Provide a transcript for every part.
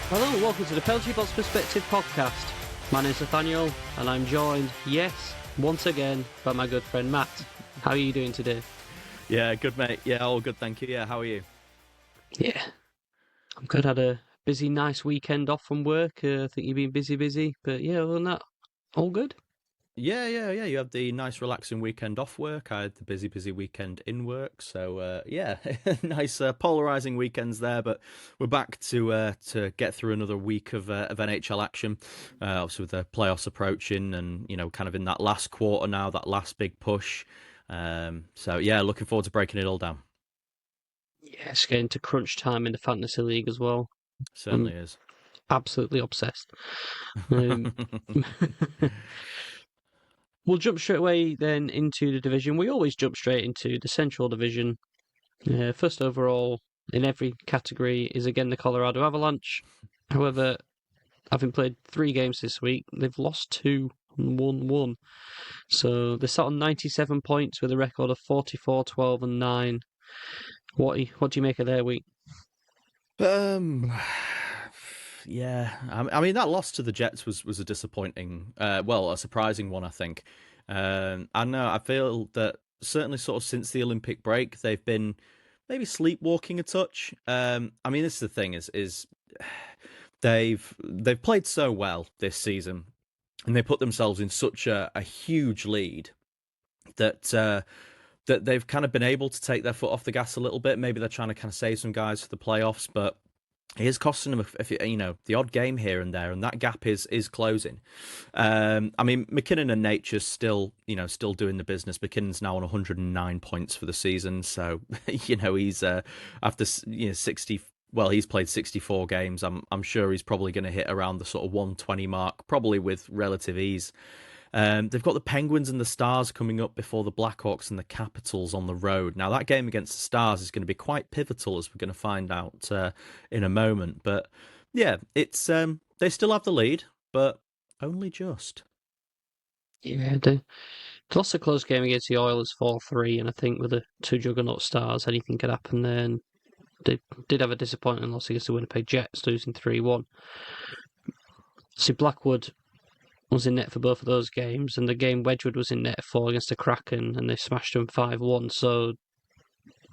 Hello and welcome to the Penalty Box Perspective podcast. My name's Nathaniel and I'm joined, once again, by my good friend Matt. How are you doing today? Yeah, good mate. Yeah, all good, thank you. Yeah, how are you? Yeah, I'm good. Had a busy, nice weekend off from work. I think you've been busy, but yeah, other than that, all good. Yeah. You had the nice, relaxing weekend off work. I had the busy weekend in work. So yeah, nice, polarizing weekends there. But we're back to get through another week of NHL action. Obviously, with the playoffs approaching, and kind of in that last quarter now, that last big push. So yeah, looking forward to breaking it all down. Yeah, it's getting to crunch time in the fantasy league as well. Certainly I'm is. absolutely obsessed. Um, we'll jump straight away then into the division. We always jump straight into the Central Division. First overall in every category is again the Colorado Avalanche. However, having played 3 games this week, they've lost 2 and won 1. So they're sat on 97 points with a record of 44, 12 and 9. What do you make of their week? Um, yeah, I mean that loss to the Jets was a disappointing, a surprising one, I think. I know I feel that certainly sort of since the Olympic break they've been maybe sleepwalking a touch. I mean this is the thing is they've played so well this season and they put themselves in such a huge lead that. That they've kind of been able to take their foot off the gas a little bit. Maybe they're trying to kind of save some guys for the playoffs, but it is costing them, the odd game here and there, and that gap is closing. I mean, McKinnon and Nature's still doing the business. McKinnon's now on 109 points for the season, so he's after 60. Well, he's played 64 games. I'm sure he's probably going to hit around the sort of 120 mark, probably with relative ease. They've got the Penguins and the Stars coming up before the Blackhawks and the Capitals on the road. Now, that game against the Stars is going to be quite pivotal, as we're going to find out in a moment. But yeah, it's they still have the lead, but only just. Yeah, they lost a close game against the Oilers 4-3, and I think with the two juggernaut Stars, anything could happen there. And they did have a disappointing loss against the Winnipeg Jets, losing 3-1. See, Blackwood was in net for both of those games, and the game Wedgwood was in net for against the Kraken, and they smashed them 5-1. So,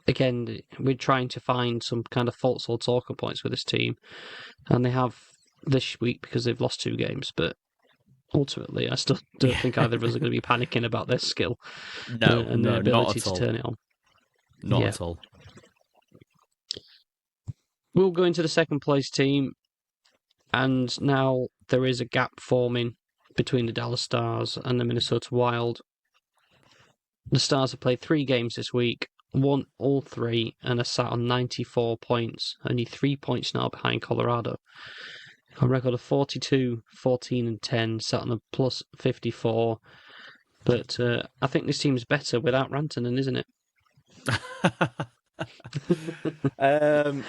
again, we're trying to find some kind of faults or talking points with this team, and they have this week because they've lost 2 games, but ultimately, I still don't think either of us are going to be panicking about their skill and their No, not ability at to all. turn it on. Not Yeah. at all. We'll go into the second place team, and now there is a gap forming between the Dallas Stars and the Minnesota Wild. The Stars have played 3 games this week, won all 3, and are sat on 94 points, only 3 points now behind Colorado. A record of 42, 14 and 10, sat on a plus 54. But I think this team's better without Rantanen, isn't it? um,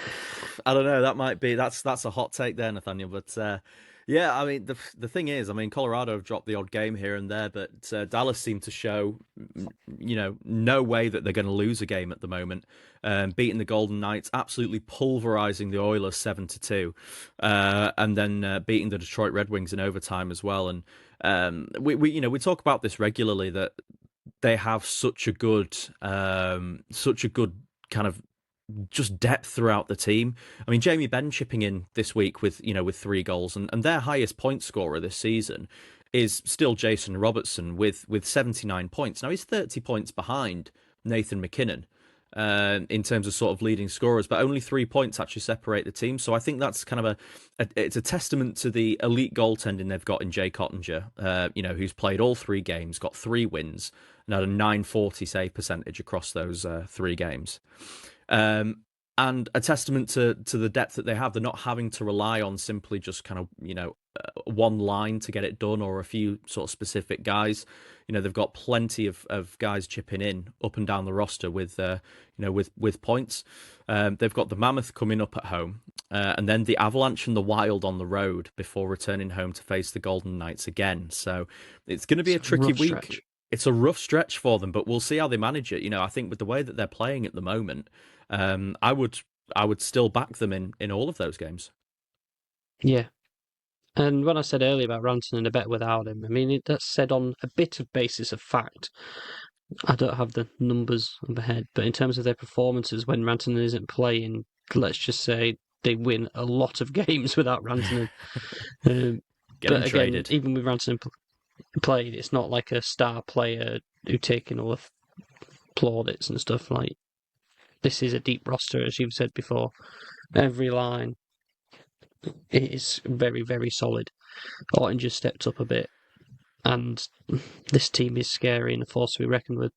I don't know. That's a hot take there, Nathaniel. But yeah, I mean the thing is, I mean Colorado have dropped the odd game here and there, but Dallas seem to show, no way that they're going to lose a game at the moment. Beating the Golden Knights, absolutely pulverizing the Oilers 7-2, and then beating the Detroit Red Wings in overtime as well. And we talk about this regularly that they have such a good kind of just depth throughout the team. I mean, Jamie Benn chipping in this week with 3 goals, and their highest point scorer this season is still Jason Robertson with 79 points. Now he's 30 points behind Nathan McKinnon in terms of sort of leading scorers, but only 3 points actually separate the team. So I think that's kind of it's a testament to the elite goaltending they've got in Jay Cottinger, who's played all 3 games, got 3 wins, and had a 940 save percentage across those 3 games. And a testament to the depth that they have. They're not having to rely on simply just kind of one line to get it done, or a few sort of specific guys. They've got plenty of guys chipping in up and down the roster with with points. They've got the Mammoth coming up at home, and then the Avalanche and the Wild on the road before returning home to face the Golden Knights again. So it's going to be a tricky week. Stretch. It's a rough stretch for them, but we'll see how they manage it. I think with the way that they're playing at the moment, I would still back them in all of those games. Yeah. And when I said earlier about Rantanen a better without him, I mean, that's said on a bit of basis of fact. I don't have the numbers on the head, but in terms of their performances when Rantanen isn't playing, let's just say they win a lot of games without Rantanen. Get him But again, traded. even with Rantanen played, it's not like a star player who taking all the plaudits and stuff. Like, this is a deep roster, as you've said before. Every line is very, very solid. Orton just stepped up a bit, and this team is scary and a force to be reckoned with.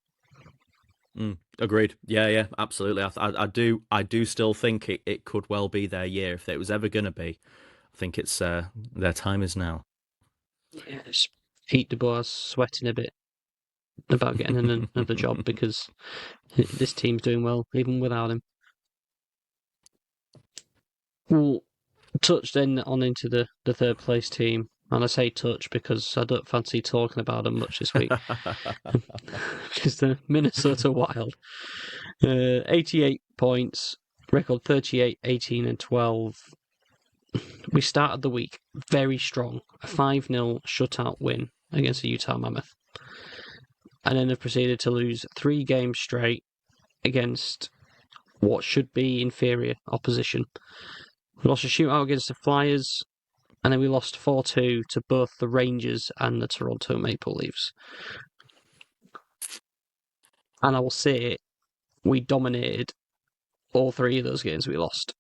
Agreed. Yeah, absolutely. I do still think it could well be their year if it was ever going to be. I think it's their time is now. Yes, Pete Dubois sweating a bit about getting another job because this team's doing well even without him. We'll touch then on into the third place team. And I say touch because I don't fancy talking about them much this week. Because the Minnesota Wild. 88 points, record 38, 18, and 12. We started the week very strong. A 5-0 shutout win against the Utah Mammoth. And then they've proceeded to lose 3 games straight against what should be inferior opposition. We lost a shootout against the Flyers, and then we lost 4-2 to both the Rangers and the Toronto Maple Leafs. And I will say it, we dominated all 3 of those games we lost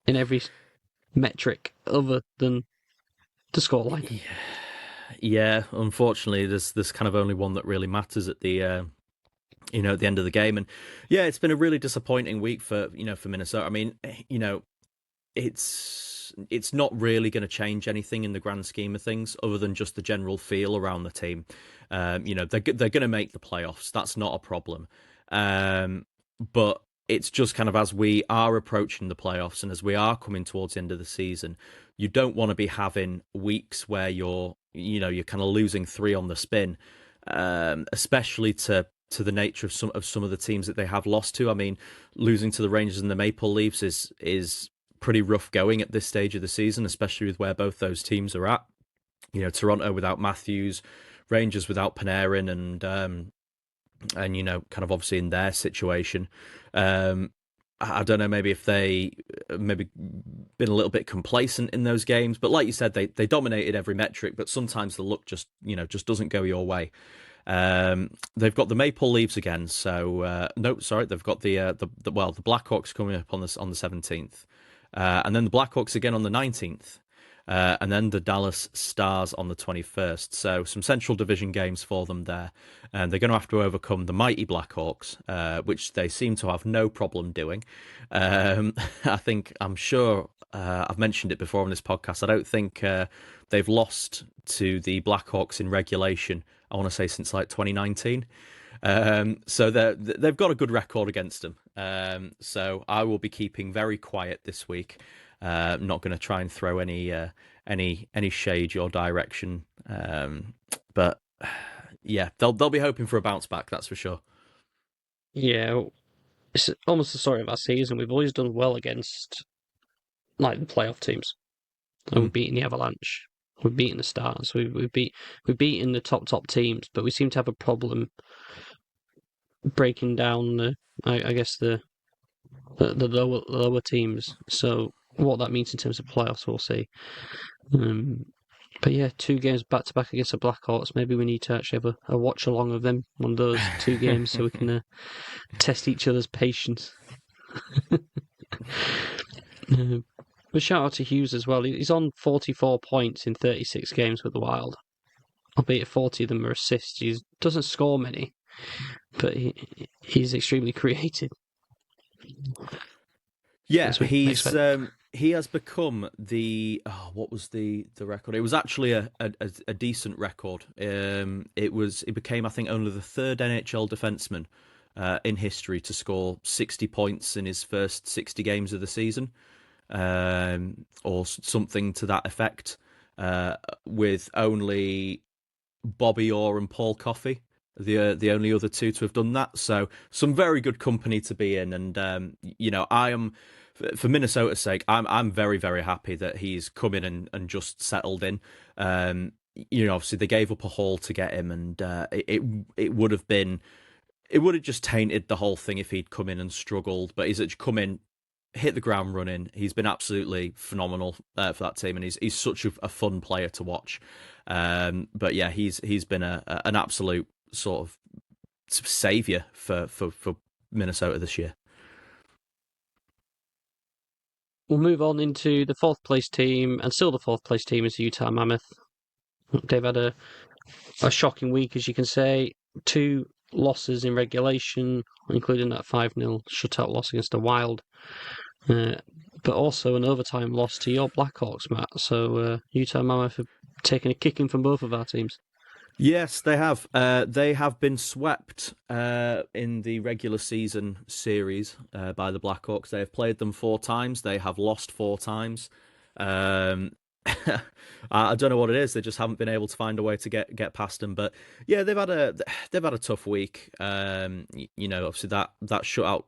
in every metric other than the scoreline. Yeah, unfortunately, there's kind of only one that really matters at the at the end of the game, and yeah, it's been a really disappointing week for Minnesota. I mean, it's not really going to change anything in the grand scheme of things, other than just the general feel around the team. They're going to make the playoffs. That's not a problem. But it's just kind of as we are approaching the playoffs and as we are coming towards the end of the season, you don't want to be having weeks where you're kind of losing 3 on the spin, especially to the nature of some of the teams that they have lost to. I mean, losing to the Rangers and the Maple Leafs is pretty rough going at this stage of the season, especially with where both those teams are at. Toronto without Matthews, Rangers without Panarin, and kind of obviously in their situation. I don't know, maybe if they maybe been a little bit complacent in those games, but like you said, they dominated every metric, but sometimes the luck just doesn't go your way. They've got the Maple Leafs again, so no, sorry, they've got the Blackhawks coming up on the 17th, and then the Blackhawks again on the 19th. And then the Dallas Stars on the 21st. So some Central Division games for them there. And they're going to have to overcome the mighty Blackhawks, which they seem to have no problem doing. I'm sure I've mentioned it before on this podcast. I don't think they've lost to the Blackhawks in regulation, I want to say, since like 2019. So they've got a good record against them. So I will be keeping very quiet this week. Not going to try and throw any shade your direction, but yeah, they'll be hoping for a bounce back. That's for sure. Yeah, it's almost the story of our season. We've always done well against like the playoff teams. We've beaten the Avalanche, we've beaten the Stars, we've beaten the top teams, but we seem to have a problem breaking down I guess the lower teams. So what that means in terms of playoffs, we'll see. But yeah, 2 games back to back against the Blackhawks. Maybe we need to actually have a watch along of them on those 2 games so we can test each other's patience. But shout out to Hughes as well. He's on 44 points in 36 games with the Wild. Albeit 40 of them are assists. He doesn't score many, but he's extremely creative. Yeah, he has become what was the record? It was actually a decent record. It became, I think, only the 3rd NHL defenseman in history to score 60 points in his first 60 games of the season, or something to that effect, with only Bobby Orr and Paul Coffey, the only other 2 to have done that. So some very good company to be in, and I am for Minnesota's sake, I'm very, very happy that he's come in and just settled in. Obviously they gave up a haul to get him, and it would have been it would have just tainted the whole thing if he'd come in and struggled. But he's come in, hit the ground running. He's been absolutely phenomenal for that team, and he's such a fun player to watch. But yeah, he's been an absolute sort of saviour for Minnesota this year. We'll move on into the fourth place team, and still the fourth place team is the Utah Mammoth. They've had a shocking week, as you can say. 2 losses in regulation, including that 5-0 shutout loss against the Wild. But also an overtime loss to your Blackhawks, Matt. So Utah Mammoth have taken a kicking from both of our teams. Yes, they have. They have been swept in the regular season series by the Blackhawks. They have played them 4 times. They have lost 4 times. I don't know what it is. They just haven't been able to find a way to get past them. But yeah, they've had a tough week. Obviously that shutout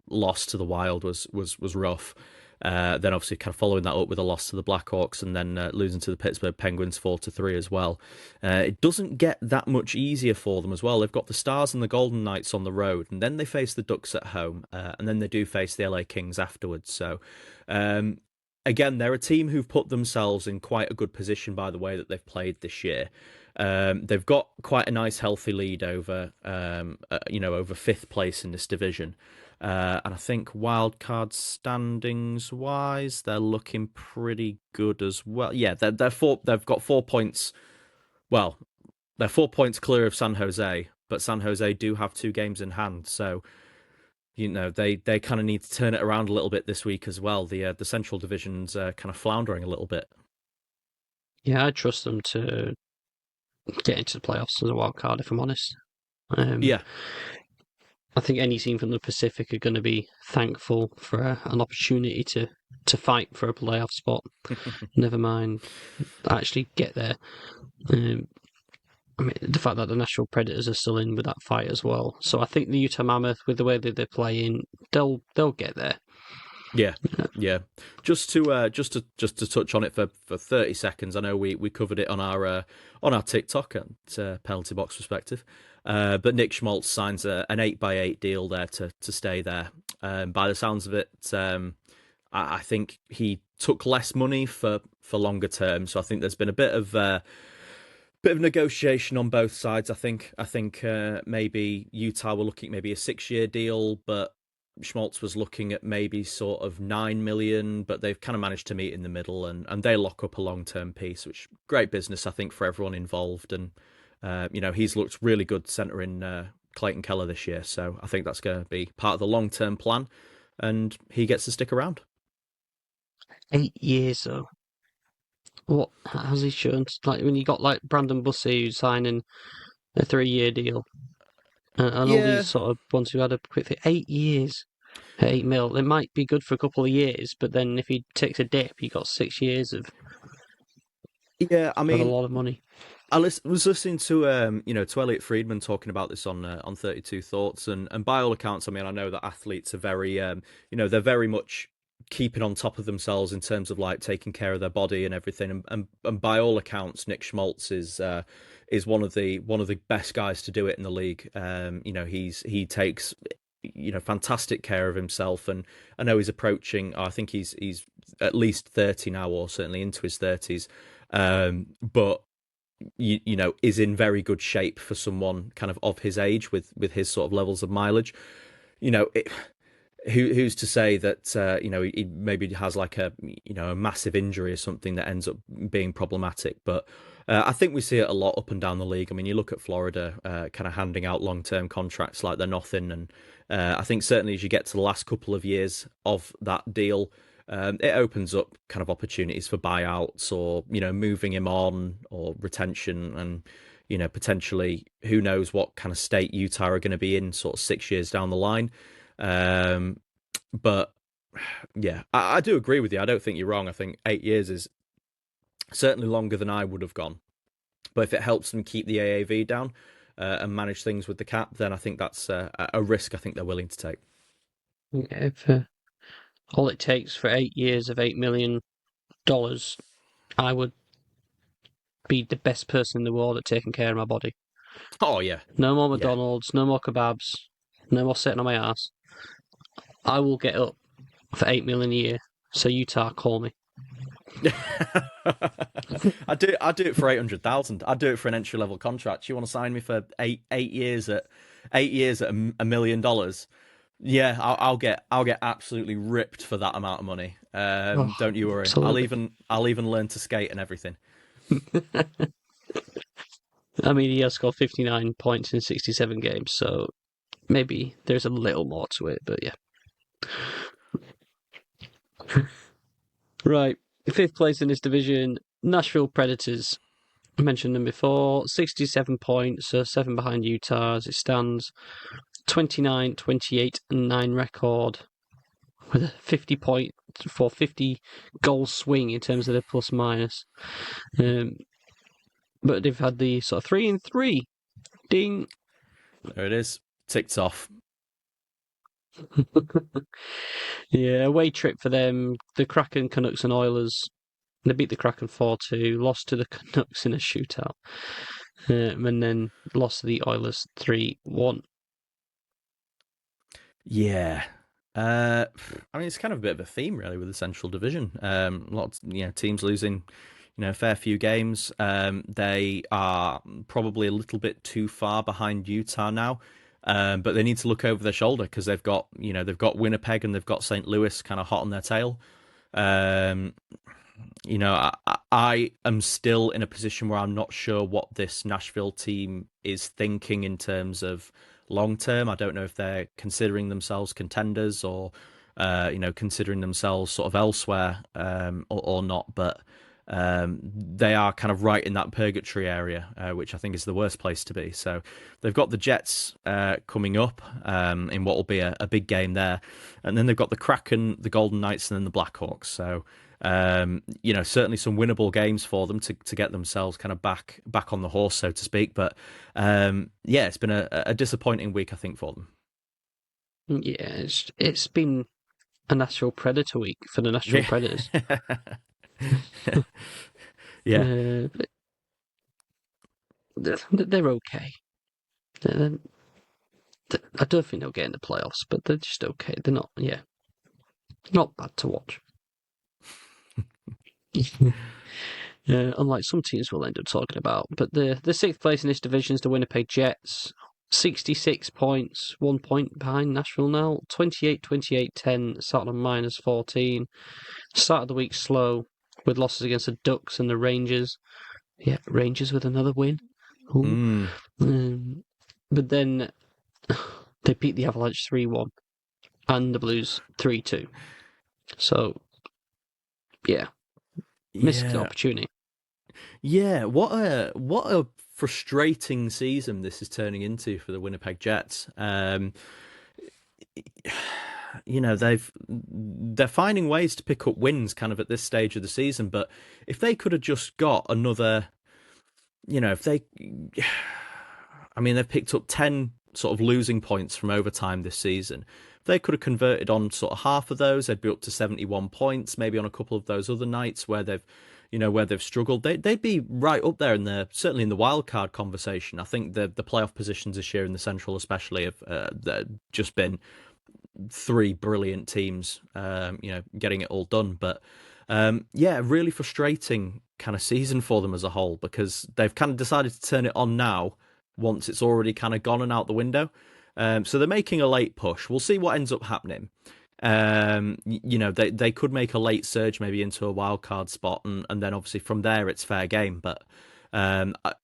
loss to the Wild was rough. Then obviously kind of following that up with a loss to the Blackhawks, and then losing to the Pittsburgh Penguins 4-3 as well. It doesn't get that much easier for them as well. They've got the Stars and the Golden Knights on the road, and then they face the Ducks at home, and then they do face the LA Kings afterwards. So again, they're a team who've put themselves in quite a good position by the way that they've played this year. They've got quite a nice healthy lead over 5th place in this division. And I think wildcard standings wise, they're looking pretty good as well. Yeah, they've got 4 points. Well, they're 4 points clear of San Jose, but San Jose do have 2 games in hand. So, they kind of need to turn it around a little bit this week as well. The Central Division's kind of floundering a little bit. Yeah, I trust them to get into the playoffs as a wild card, if I'm honest. Yeah. I think any team from the Pacific are going to be thankful for an opportunity to fight for a playoff spot. Never mind actually get there. The fact that the Nashville Predators are still in with that fight as well. So I think the Utah Mammoth, with the way that they're playing, they'll get there. Yeah. Just to touch on it for 30 seconds. I know we covered it on our TikTok at Penalty Box Perspective. But Nick Schmaltz signs an 8x8 deal there to stay there. By the sounds of it, I think he took less money for longer term. So I think there's been a bit of negotiation on both sides. I think maybe Utah were looking at maybe a 6-year deal, but Schmaltz was looking at maybe sort of 9 million, but they've kind of managed to meet in the middle, and they lock up a long-term piece, which great business, I think, for everyone involved. And he's looked really good centering Clayton Keller this year, so I think that's going to be part of the long-term plan, and he gets to stick around. 8 years, though. What has he shown? Like when you got like Brandon Bussey who's signing a 3-year deal, and all these sort of ones who had a quick 8 years at 8 mil. It might be good for a couple of years, but then if he takes a dip, you got 6 years of a lot of money. I was listening to to Elliot Friedman talking about this on 32 Thoughts, and by all accounts, I know that athletes are very they're very much keeping on top of themselves in terms of like taking care of their body and everything, and by all accounts, Nick Schmaltz is one of the best guys to do it in the league. He takes fantastic care of himself, and I know he's approaching. I think he's at least 30 now, or certainly into his 30s, but is in very good shape for someone kind of his age with his sort of levels of mileage. Who's to say that he maybe has like a massive injury or something that ends up being problematic. But I think we see it a lot up and down the league. I mean, you look at Florida kind of handing out long-term contracts like they're nothing, and I think certainly as you get to the last couple of years of that deal, it opens up kind of opportunities for buyouts, or moving him on, or retention, and potentially who knows what kind of state Utah are going to be in sort of 6 years down the line. But yeah, I do agree with you. I don't think you're wrong. I think 8 years is certainly longer than I would have gone. But if it helps them keep the AAV down and manage things with the cap, then I think that's a risk I think they're willing to take. Yeah, all it takes for 8 years of $8 million, I would be the best person in the world at taking care of my body. Oh yeah, No more yeah. McDonald's, no more kebabs, no more sitting on my ass. I will get up for $8 million a year. So Utah, call me. I do it for 800,000. I'd do it for an entry level contract. You want to sign me for eight years at $1 million? Yeah, I'll get absolutely ripped for that amount of money. Don't you worry. Absolutely. I'll even learn to skate and everything. I mean, he has scored 59 points in 67 games, so maybe there's a little more to it, but yeah. Right. Fifth place in this division, Nashville Predators. I mentioned them before. 67 points, so 7 behind Utah as it stands. 29, 28, and 9 record with a 50 goal swing in terms of their plus minus. But they've had the sort of 3-3. Ding. There it is. Ticked off. Yeah, away trip for them. The Kraken, Canucks, and Oilers. They beat the Kraken 4-2, lost to the Canucks in a shootout, and then lost to the Oilers 3-1. Yeah. I mean, it's kind of a bit of a theme, really, with the Central Division. Lots, teams losing, a fair few games. They are probably a little bit too far behind Utah now, but they need to look over their shoulder because they've got Winnipeg and they've got St. Louis kind of hot on their tail. I am still in a position where I'm not sure what this Nashville team is thinking in terms of long term. I don't know if they're considering themselves contenders or, considering themselves sort of elsewhere or not. But they are kind of right in that purgatory area, which I think is the worst place to be. So they've got the Jets coming up in what will be a big game there. And then they've got the Kraken, the Golden Knights, and then the Blackhawks. So certainly some winnable games for them to get themselves kind of back on the horse, so to speak. But it's been a disappointing week, I think, for them. Yeah, it's been a Nashville Predator week for the Nashville Predators. Yeah. They're okay. I don't think they'll get in the playoffs, but they're just okay. They're not bad to watch. Unlike some teams we'll end up talking about. But the sixth place in this division is the Winnipeg Jets. 66 points, 1 point behind Nashville now. 28-28-10, started on minus 14. Started the week slow with losses against the Ducks and the Rangers. Yeah, Rangers with another win. But then they beat the Avalanche 3-1 and the Blues 3-2. So, yeah. Missed the opportunity. Yeah, what a frustrating season this is turning into for the Winnipeg Jets. They're finding ways to pick up wins kind of at this stage of the season, but if they could have just got another, they've picked up 10 sort of losing points from overtime this season. If they could have converted on sort of half of those, they'd be up to 71 points, maybe on a couple of those other nights where they've struggled, they'd be right up there certainly in the wild card conversation. I think the playoff positions this year in the Central especially have just been 3 brilliant teams, getting it all done. But really frustrating kind of season for them as a whole because they've kind of decided to turn it on now once it's already kind of gone and out the window. So they're making a late push. We'll see what ends up happening. They could make a late surge maybe into a wild card spot, and then obviously from there it's fair game. But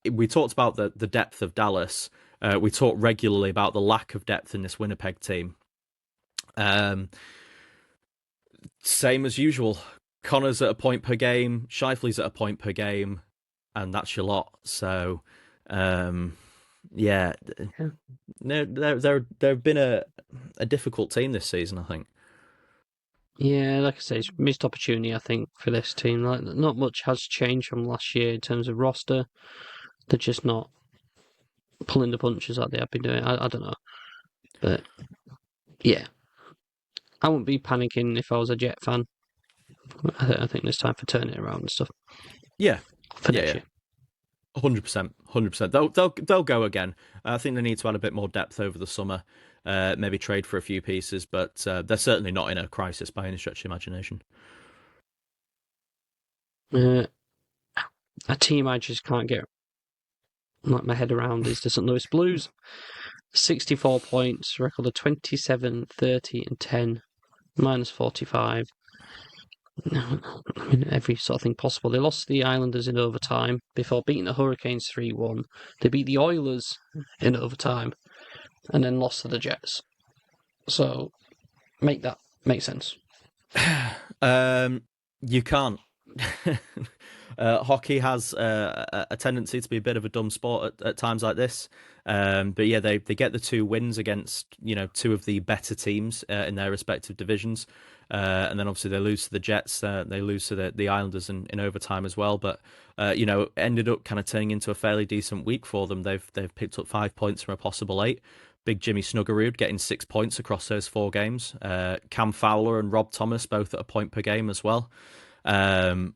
we talked about the depth of Dallas. We talk regularly about the lack of depth in this Winnipeg team. Same as usual. Connor's at a point per game, Scheifele's at a point per game, and that's your lot. So, no, they've been a difficult team this season, I think. Yeah, like I say, it's missed opportunity, I think, for this team. Like, not much has changed from last year in terms of roster. They're just not pulling the punches like they have been doing. I don't know. But, yeah. I wouldn't be panicking if I was a Jet fan. I think there's time for turning it around and stuff. Yeah, For yeah, next yeah. year. 100%, 100%. They'll go again. I think they need to add a bit more depth over the summer. Maybe trade for a few pieces, but they're certainly not in a crisis by any stretch of imagination. A team I just can't get my head around is the St. Louis Blues. 64 points, record of 27, 30, and 10, minus 45. I mean, every sort of thing possible. They lost the Islanders in overtime before beating the Hurricanes 3-1. They beat the Oilers in overtime and then lost to the Jets. So, make that make sense. You can't. Hockey has a tendency to be a bit of a dumb sport at times like this. But yeah, they get the 2 wins against, two of the better teams in their respective divisions. And then obviously they lose to the Jets. They lose to the Islanders in overtime as well. But ended up kind of turning into a fairly decent week for them. They've picked up 5 points from a possible 8. Big Jimmy Snuggerud getting 6 points across those 4 games. Cam Fowler and Rob Thomas both at a point per game as well. I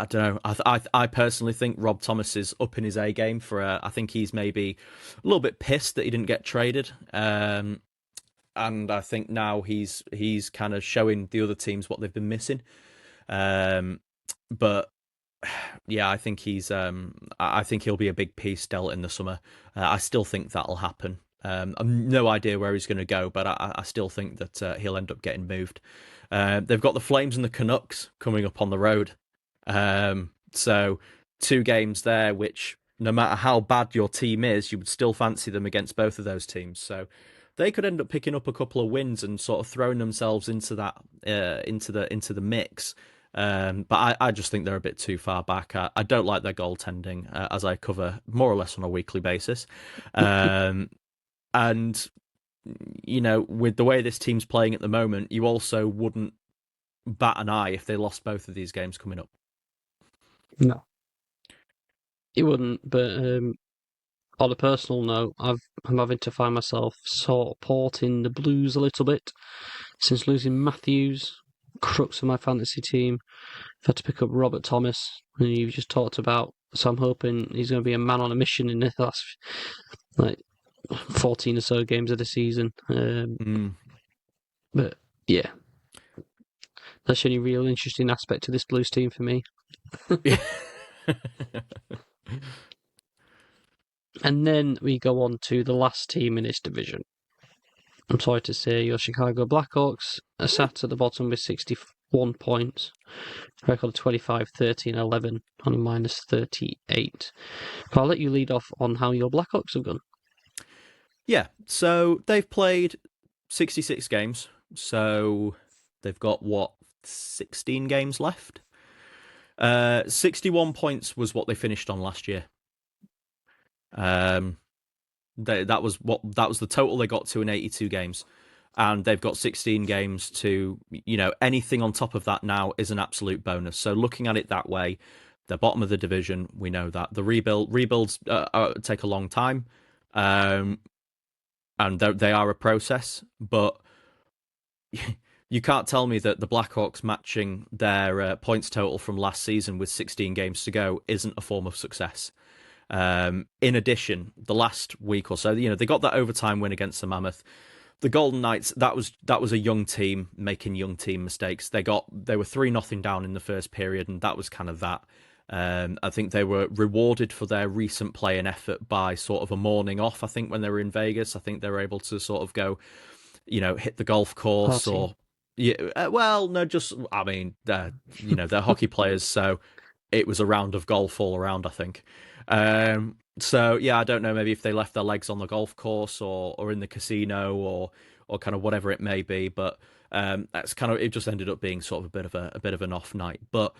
don't know. I personally think Rob Thomas is up in his A game for. I think he's maybe a little bit pissed that he didn't get traded. And I think now he's kind of showing the other teams what they've been missing. But yeah, I think I think he'll be a big piece dealt in the summer. I still think that'll happen. I've no idea where he's going to go, but I still think that he'll end up getting moved. They've got the Flames and the Canucks coming up on the road. So 2 games there, which no matter how bad your team is, you would still fancy them against both of those teams. So they could end up picking up a couple of wins and sort of throwing themselves into that into the mix. But I just think they're a bit too far back. I don't like their goaltending, as I cover more or less on a weekly basis. And with the way this team's playing at the moment, you also wouldn't bat an eye if they lost both of these games coming up. No. It wouldn't, but on a personal note, I'm having to find myself supporting the Blues a little bit since losing Matthews, crux of my fantasy team. I've had to pick up Robert Thomas, who you've just talked about. So I'm hoping he's going to be a man on a mission in the last 14 or so games of the season. But yeah, that's the only real interesting aspect to this Blues team for me. And then we go on to the last team in this division. I'm sorry to say, your Chicago Blackhawks are sat at the bottom with 61 points. Record of 25, 13, 11 on a minus 38. But I'll let you lead off on how your Blackhawks have gone. Yeah, so they've played 66 games. So they've got, 16 games left? 61 points was what they finished on last year. That was the total they got to in 82 games, and they've got 16 games to, anything on top of that now is an absolute bonus. So looking at it that way, they're bottom of the division. We know that the rebuilds take a long time, and they are a process, but you can't tell me that the Blackhawks matching their points total from last season with 16 games to go isn't a form of success. In addition, the last week or so, they got that overtime win against the Mammoth. The Golden Knights, that was a young team making young team mistakes. They were 3-0 down in the first period, and that was kind of that. I think they were rewarded for their recent play and effort by sort of a morning off. I think when they were in Vegas, I think they were able to sort of go, hit the golf course. Party. Or they're hockey players, so it was a round of golf all around, I think. So yeah, I don't know, maybe if they left their legs on the golf course or in the casino or kind of whatever it may be, but that's kind of, it just ended up being sort of a bit of an off night. But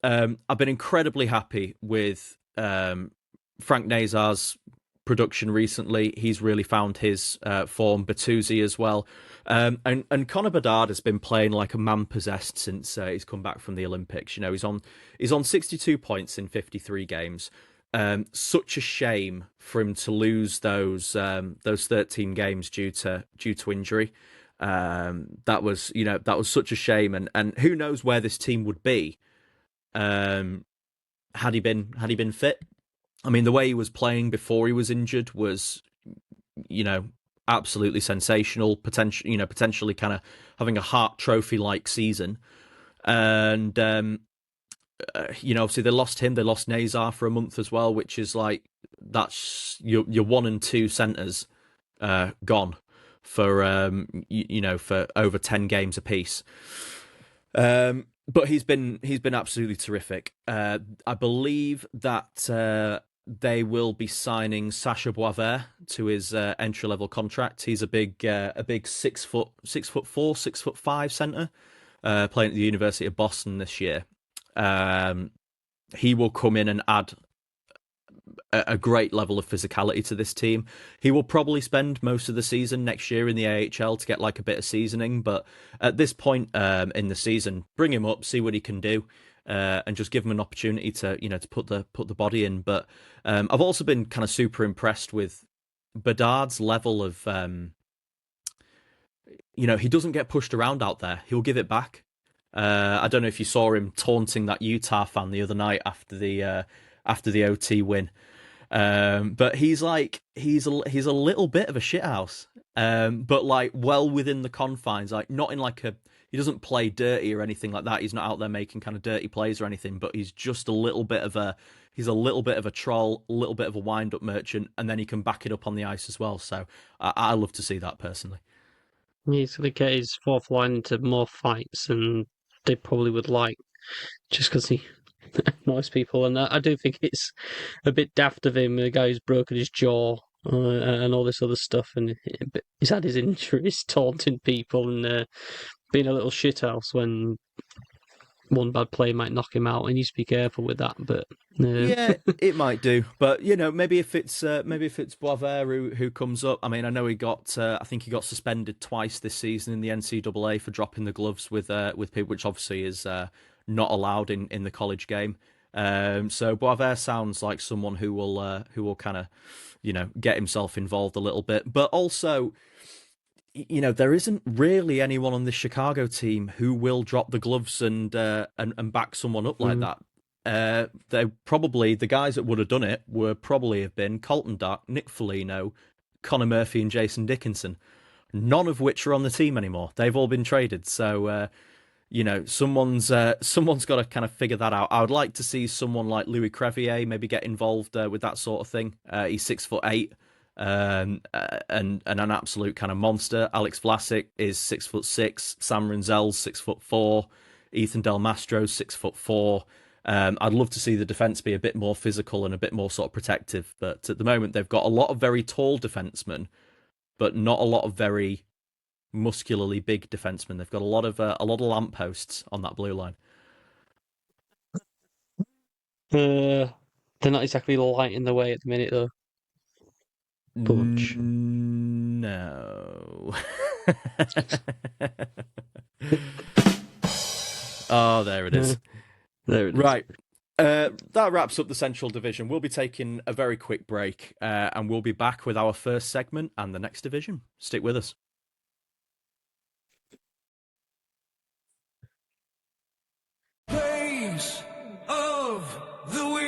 I've been incredibly happy with Frank Nazar's production recently. He's really found his form. Bertuzzi as well. And Connor Bedard has been playing like a man possessed since he's come back from the Olympics. He's on 62 points in 53 games. Such a shame for him to lose those 13 games due to injury. That was such a shame, and who knows where this team would be had he been fit. I mean, the way he was playing before he was injured was, absolutely sensational. Potentially kind of having a Hart Trophy like season, and obviously they lost him. They lost Nazar for a month as well, which is like that's your 1 and 2 centers gone for for over 10 games apiece. But he's been absolutely terrific. I believe that they will be signing Sacha Boisvert to his entry level contract. He's a big 6'4", 6'5" center, playing at the University of Boston this year. He will come in and add a great level of physicality to this team. He will probably spend most of the season next year in the AHL to get like a bit of seasoning, but at this point in the season, bring him up, see what he can do, and just give him an opportunity to to put the body in. But I've also been kind of super impressed with Bedard's level of he doesn't get pushed around out there. He'll give it back. I don't know if you saw him taunting that Utah fan the other night after the OT win. But he's a little bit of a shithouse, but like well within the confines, like not in like he doesn't play dirty or anything like that. He's not out there making kind of dirty plays or anything, but he's just a little bit of a troll, a little bit of a wind up merchant, and then he can back it up on the ice as well. So I love to see that personally. He's going to get his fourth line into more fights than they probably would like, just because he annoys people. And I do think it's a bit daft of him. The guy who's broken his jaw and all this other stuff, and he's had his injuries, taunting people and being a little shithouse when one bad play might knock him out. He needs to be careful with that. But yeah, it might do. But maybe if it's Boisvert who comes up. I mean, I know he got I think he got suspended twice this season in the NCAA for dropping the gloves with people, which obviously is not allowed in the college game. So Boisvert sounds like someone who will kind of get himself involved a little bit, but also there isn't really anyone on this Chicago team who will drop the gloves and back someone up like that. They probably, the guys that would have done it would probably have been Colton Dach, Nick Foligno, Connor Murphy, and Jason Dickinson. None of which are on the team anymore. They've all been traded. So someone's got to kind of figure that out. I would like to see someone like Louis Crevier maybe get involved with that sort of thing. He's 6'8". And an absolute kind of monster. Alex Vlasic is 6'6". Sam Rinzel's 6'4". Ethan Del Mastro's 6'4". I'd love to see the defense be a bit more physical and a bit more sort of protective. But at the moment, they've got a lot of very tall defensemen, but not a lot of very muscularly big defensemen. They've got a lot of lampposts on that blue line. they're not exactly lighting the way at the minute, though. Bunch. No. Oh, there it is. There it is. Right. That wraps up the Central Division. We'll be taking a very quick break, and we'll be back with our first segment and the next division. Stick with us. Plays of the Week.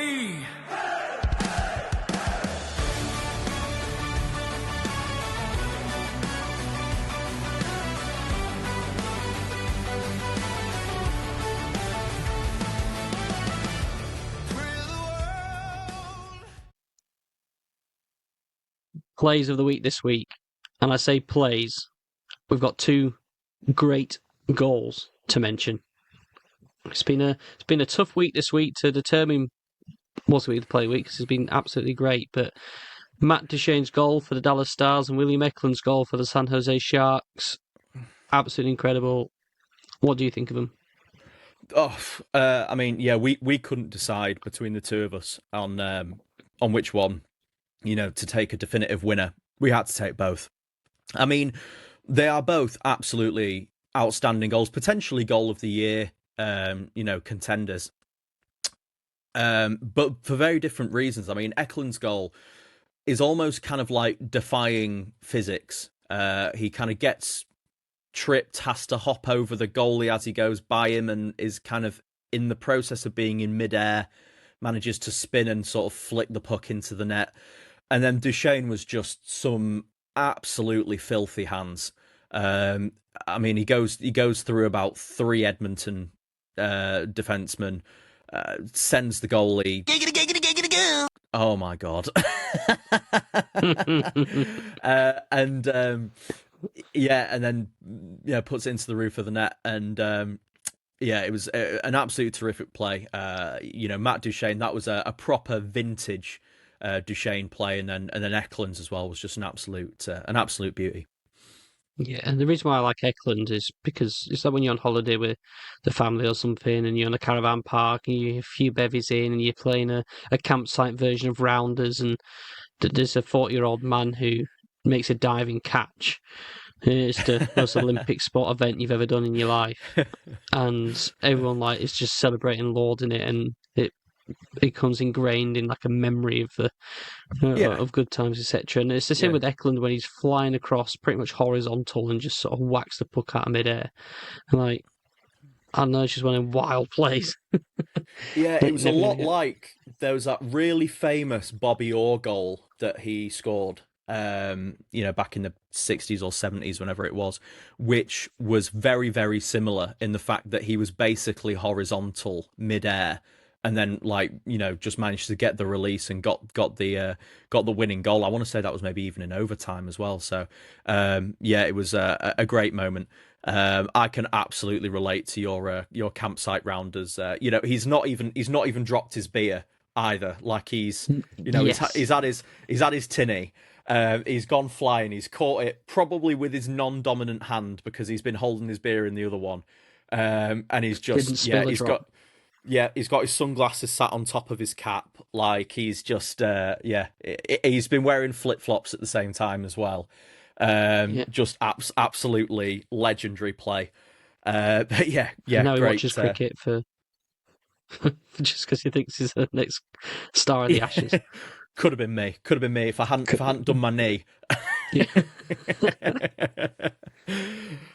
Plays of the week this week, and I say plays, we've got two great goals to mention. It's been a tough week this week to determine what's the week to play week, because it's been absolutely great. But Matt Duchene's goal for the Dallas Stars and William Eklund's goal for the San Jose Sharks, absolutely incredible. What do you think of them? I mean, yeah, we couldn't decide between the two of us on which one, to take a definitive winner. We had to take both. I mean, they are both absolutely outstanding goals, potentially goal of the year, contenders. But for very different reasons. I mean, Eklund's goal is almost kind of like defying physics. He kind of gets tripped, has to hop over the goalie as he goes by him, and is kind of in the process of being in midair, manages to spin and sort of flick the puck into the net. And then Duchene was just some absolutely filthy hands. I mean, he goes through about 3 Edmonton defensemen, sends the goalie. Oh my god! And then puts it into the roof of the net, and it was an absolute terrific play. Matt Duchene, that was a proper vintage Duchene play, and then Eklund's as well was just an absolute beauty. Yeah, and the reason why I like Eklund is because it's like when you're on holiday with the family or something, and you're in a caravan park, and you have a few bevies in, and you're playing a campsite version of Rounders, and there's a 40-year-old man who makes a diving catch. It's the most Olympic sport event you've ever done in your life, and everyone is just celebrating, lauding it, and it becomes ingrained in like a memory of the of good times, etc. And it's the same with Eklund when he's flying across pretty much horizontal and just sort of whacks the puck out of midair. And I don't know, it's just one of them wild plays. It was a lot like there was that really famous Bobby Orr goal that he scored, back in the 60s or 70s, whenever it was, which was very, very similar in the fact that he was basically horizontal midair, and then just managed to get the release and got the winning goal. I want to say that was maybe even in overtime as well. So it was a great moment. I can absolutely relate to your campsite Rounders. He's not even dropped his beer either. Like he's had his tinny. He's gone flying. He's caught it probably with his non-dominant hand because he's been holding his beer in the other one. And he's just he's got his sunglasses sat on top of his cap. Like he's just he's been wearing flip-flops at the same time as well. Just absolutely legendary play. But now he great. watches cricket for just because he thinks he's the next star of the Ashes. Could have been me if I hadn't done my knee.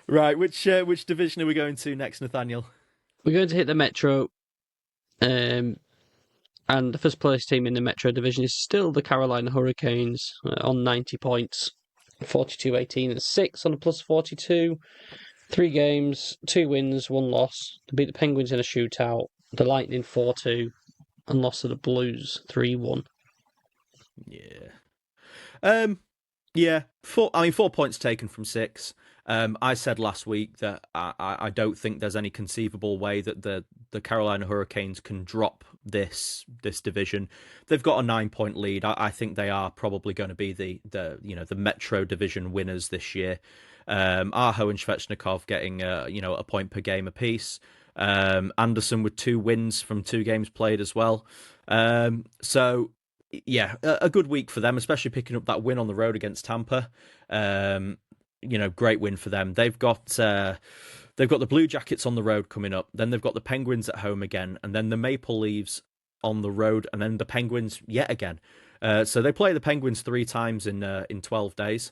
Right, which division are we going to next, Nathaniel? We're going to hit the Metro, and the first place team in the Metro division is still the Carolina Hurricanes on 90 points, 42-18 and 6 on a plus 42. 3 games, 2 wins, 1 loss. They beat the Penguins in a shootout, the Lightning 4-2, and lost to the Blues 3-1. Yeah. 4 points taken from 6. I said last week that I don't think there's any conceivable way that the Carolina Hurricanes can drop this division. They've got a 9-point lead. I think they are probably going to be the Metro division winners this year. Aho and Svechnikov getting a point per game apiece. Anderson with 2 wins from 2 games played as well. So yeah, a good week for them, especially picking up that win on the road against Tampa. Great win for them. They've got the Blue Jackets on the road coming up. Then they've got the Penguins at home again, and then the Maple Leafs on the road, and then the Penguins yet again. So they play the Penguins 3 times in 12 days,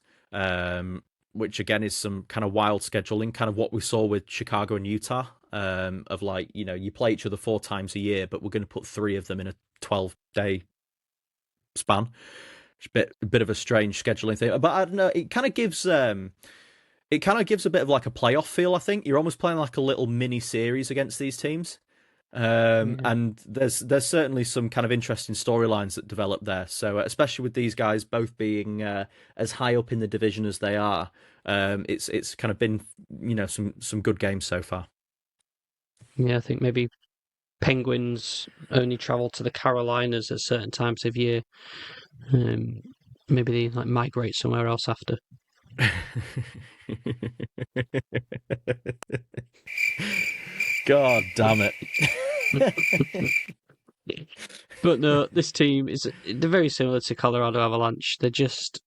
which again is some kind of wild scheduling, kind of what we saw with Chicago and Utah. Of you play each other 4 times a year, but we're going to put 3 of them in a 12-day span. It's a bit of a strange scheduling thing, but I don't know. It kind of gives a bit of like a playoff feel. I think you're almost playing like a little mini series against these teams, and there's certainly some kind of interesting storylines that develop there. So especially with these guys both being as high up in the division as they are, it's kind of been some good games so far. Yeah, I think maybe Penguins only travel to the Carolinas at certain times of year. Maybe they migrate somewhere else after. God damn it. But no, this team they're very similar to Colorado Avalanche. They're just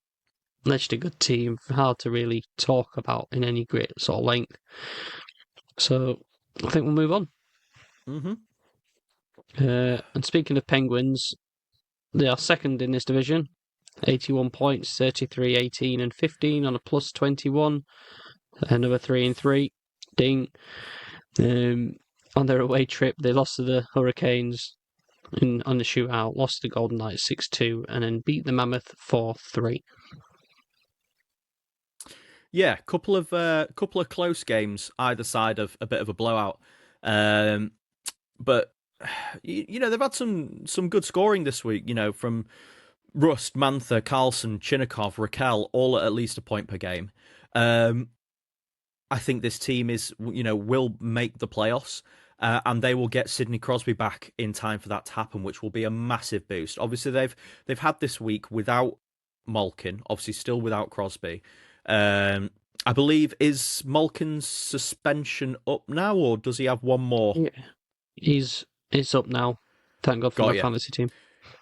a good team, hard to really talk about in any great sort of length. So I think we'll move on. Mm-hmm. And speaking of Penguins, they are second in this division, 81 points, 33, 18 and 15 on a plus 21. Another 3-3. Ding. On their away trip, they lost to the Hurricanes on the shootout, lost to the Golden Knights 6-2, and then beat the Mammoth 4-3. Yeah, couple of close games either side of a bit of a blowout. But they've had some good scoring this week. From Rust, Mantha, Carlson, Chinnikov, Raquel, all at least a point per game. I think this team will make the playoffs, and they will get Sidney Crosby back in time for that to happen, which will be a massive boost. Obviously, they've had this week without Malkin, obviously still without Crosby. I believe, is Malkin's suspension up now, or does he have one more? Yeah. It's up now. Thank God for my fantasy team.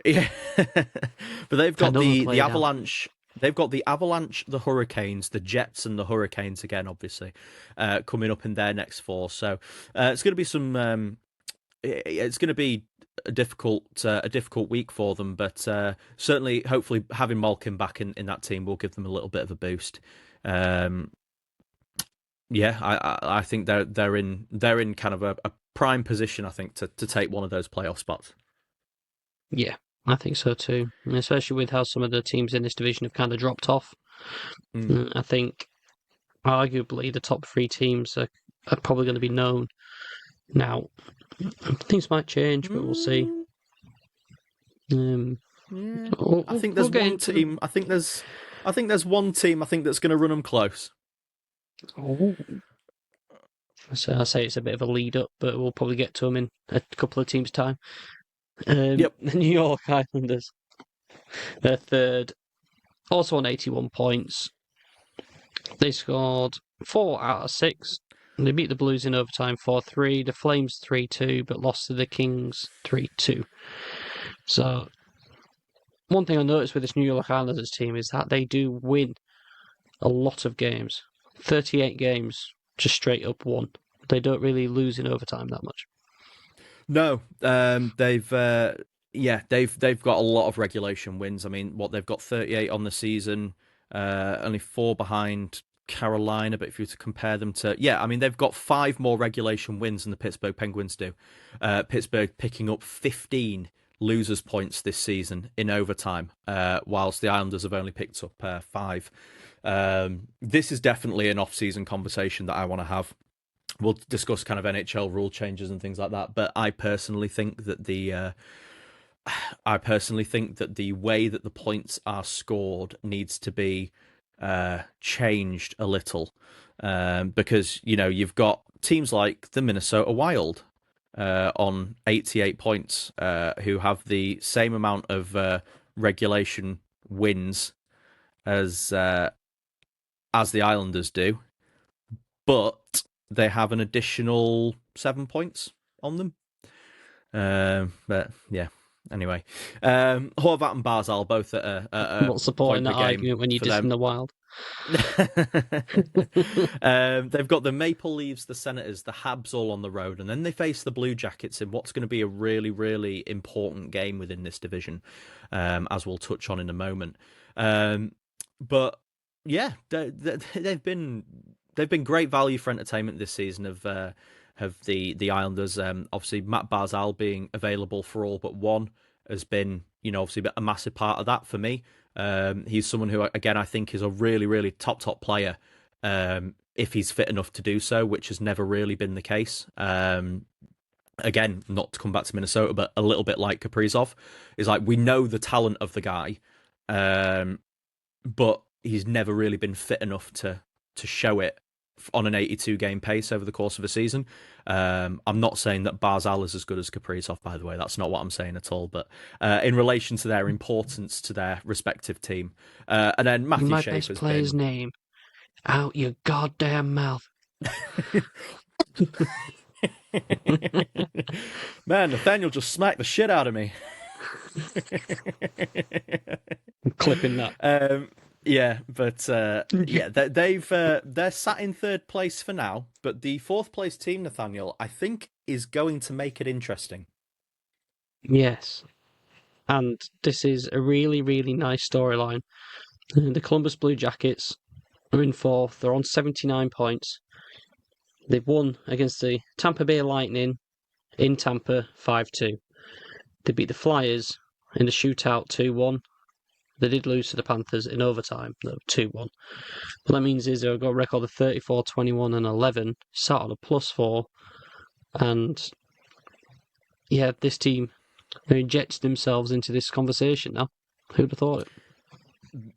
Yeah, but they've got the Avalanche. They've got the Avalanche, the Hurricanes, the Jets, and the Hurricanes again, obviously, coming up in their next four. So it's going to be it's going to be a difficult week for them. But certainly, hopefully, having Malkin back in that team will give them a little bit of a boost. I think they're in kind of a prime position, I think, to take one of those playoff spots. Yeah. I think so too, especially with how some of the teams in this division have kind of dropped off. I think, arguably, the top three teams are probably going to be known now. Things might change, but we'll see. I think there's one team. I think there's one team. I think that's going to run them close. Oh. So I say it's a bit of a lead up, but we'll probably get to them in a couple of teams' time. The New York Islanders, they're third, also on 81 points. They scored 4 out of 6. They beat the Blues in overtime 4-3, the Flames 3-2, but lost to the Kings 3-2. So, one thing I noticed with this New York Islanders team is that they do win a lot of games. 38 games, just straight up won. They don't really lose in overtime that much. No, they've got a lot of regulation wins. I mean, they've got 38 on the season, only 4 behind Carolina. But if you were to compare them to, they've got 5 more regulation wins than the Pittsburgh Penguins do. Pittsburgh picking up 15 losers points this season in overtime, whilst the Islanders have only picked up 5. This is definitely an off-season conversation that I want to have. We'll discuss kind of NHL rule changes and things like that, but I personally think that the way that the points are scored needs to be changed a little, because you've got teams like the Minnesota Wild on 88 points, who have the same amount of regulation wins as the Islanders do, but they have an additional 7 points on them. But yeah, anyway. Horvat and Barzal both at a not supporting that argument when you're just in the Wild. They've got the Maple Leafs, the Senators, the Habs all on the road, and then they face the Blue Jackets in what's going to be a really, really important game within this division, as we'll touch on in a moment. But yeah, they've been great value for entertainment this season of the Islanders. Obviously, Matt Barzal being available for all but one has been, obviously a massive part of that for me. He's someone who, again, I think is a really, really top player, if he's fit enough to do so, which has never really been the case. Again, not to come back to Minnesota, but a little bit like Kaprizov, is like, we know the talent of the guy, but he's never really been fit enough to show it on an 82-game pace over the course of a season. I'm not saying that Barzal is as good as Kaprizov, by the way. That's not what I'm saying at all. But in relation to their importance to their respective team. And then Matthew My Schaefer's best player's name out your goddamn mouth. Man, Nathaniel just smacked the shit out of me. I'm clipping that. Yeah, but they're sat in third place for now. But the fourth place team, Nathaniel, I think is going to make it interesting. Yes, and this is a really, really nice storyline. The Columbus Blue Jackets are in fourth. They're on 79 points. They've won against the Tampa Bay Lightning in Tampa 5-2. They beat the Flyers in the shootout 2-1. They did lose to the Panthers in overtime, though, 2-1. What that means is they've got a record of 34, 21, and 11, sat on a +4. And yeah, this team are injecting themselves into this conversation now. Who'd have thought it?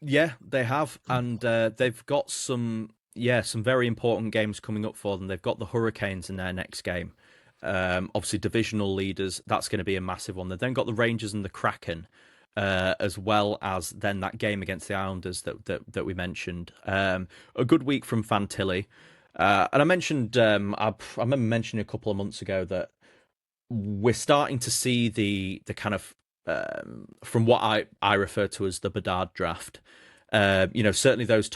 Yeah, they have, and they've got some very important games coming up for them. They've got the Hurricanes in their next game. Obviously, divisional leaders, that's going to be a massive one. They've then got the Rangers and the Kraken, as well as then that game against the Islanders that we mentioned. A good week from Fantilli. And I mentioned, I remember mentioning a couple of months ago that we're starting to see the kind of, from what I refer to as the Bedard draft. Certainly those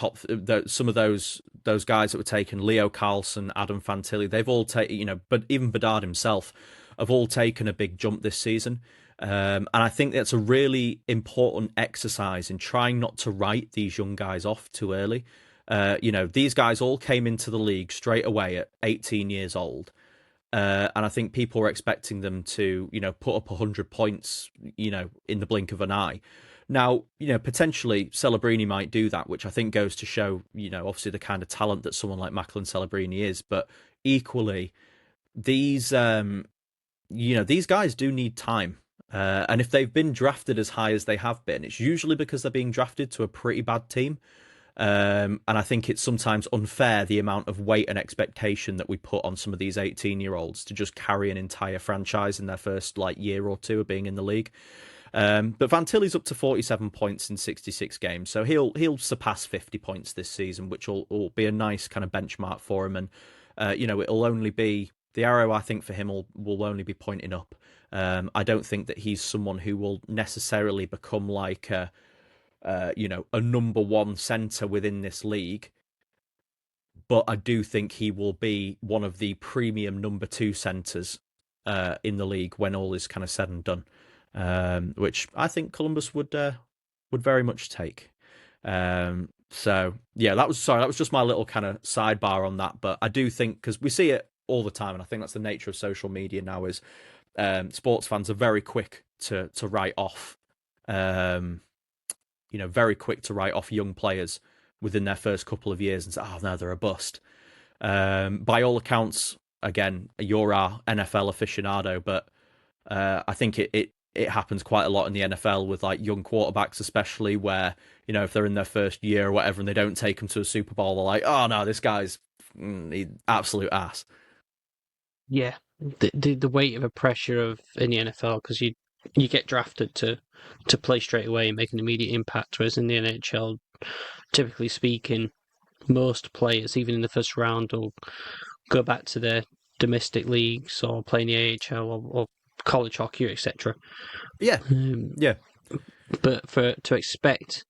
some of those guys that were taken, Leo Carlson, Adam Fantilli, they've all taken, but even Bedard himself have all taken a big jump this season. And I think that's a really important exercise in trying not to write these young guys off too early. These guys all came into the league straight away at 18 years old. And I think people were expecting them to, put up 100 points, in the blink of an eye. Now, potentially Celebrini might do that, which I think goes to show, obviously the kind of talent that someone like Macklin Celebrini is. But equally, these guys do need time. And if they've been drafted as high as they have been, it's usually because they're being drafted to a pretty bad team. And I think it's sometimes unfair the amount of weight and expectation that we put on some of these 18-year-olds to just carry an entire franchise in their first year or two of being in the league. But Fantilli's up to 47 points in 66 games, so he'll surpass 50 points this season, which will be a nice kind of benchmark for him. And it'll only be the arrow, I think, for him will only be pointing up. I don't think that he's someone who will necessarily become like a number one centre within this league. But I do think he will be one of the premium number two centres in the league when all is kind of said and done, which I think Columbus would very much take. So yeah, that was just my little kind of sidebar on that. But I do think, because we see it all the time, and I think that's the nature of social media now, is sports fans are very quick to write off. Very quick to write off young players within their first couple of years and say, oh, no, they're a bust. By all accounts, again, you're our NFL aficionado, but I think it happens quite a lot in the NFL with young quarterbacks, especially where, if they're in their first year or whatever and they don't take them to a Super Bowl, they're like, oh, no, this guy's absolute ass. Yeah, the weight of a pressure in the NFL, because you get drafted to play straight away and make an immediate impact, whereas in the NHL, typically speaking, most players, even in the first round, will go back to their domestic leagues or play in the AHL or college hockey, etc. Yeah, yeah. But to expect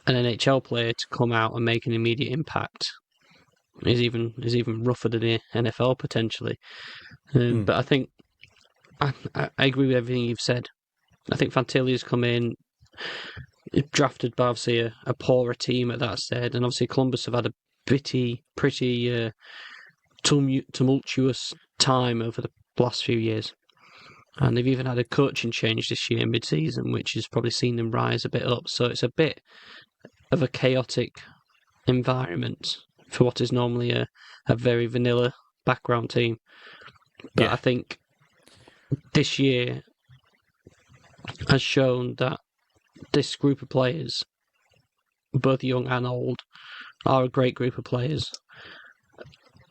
an NHL player to come out and make an immediate impact is even rougher than the NFL potentially. But I think I agree with everything you've said. I think Fantilli has come in, drafted by obviously a poorer team at that stage, and obviously Columbus have had a pretty tumultuous time over the last few years. And they've even had a coaching change this year mid-season, which has probably seen them rise a bit up. So it's a bit of a chaotic environment for what is normally a very vanilla background team. But yeah. I think this year has shown that this group of players, both young and old, are a great group of players.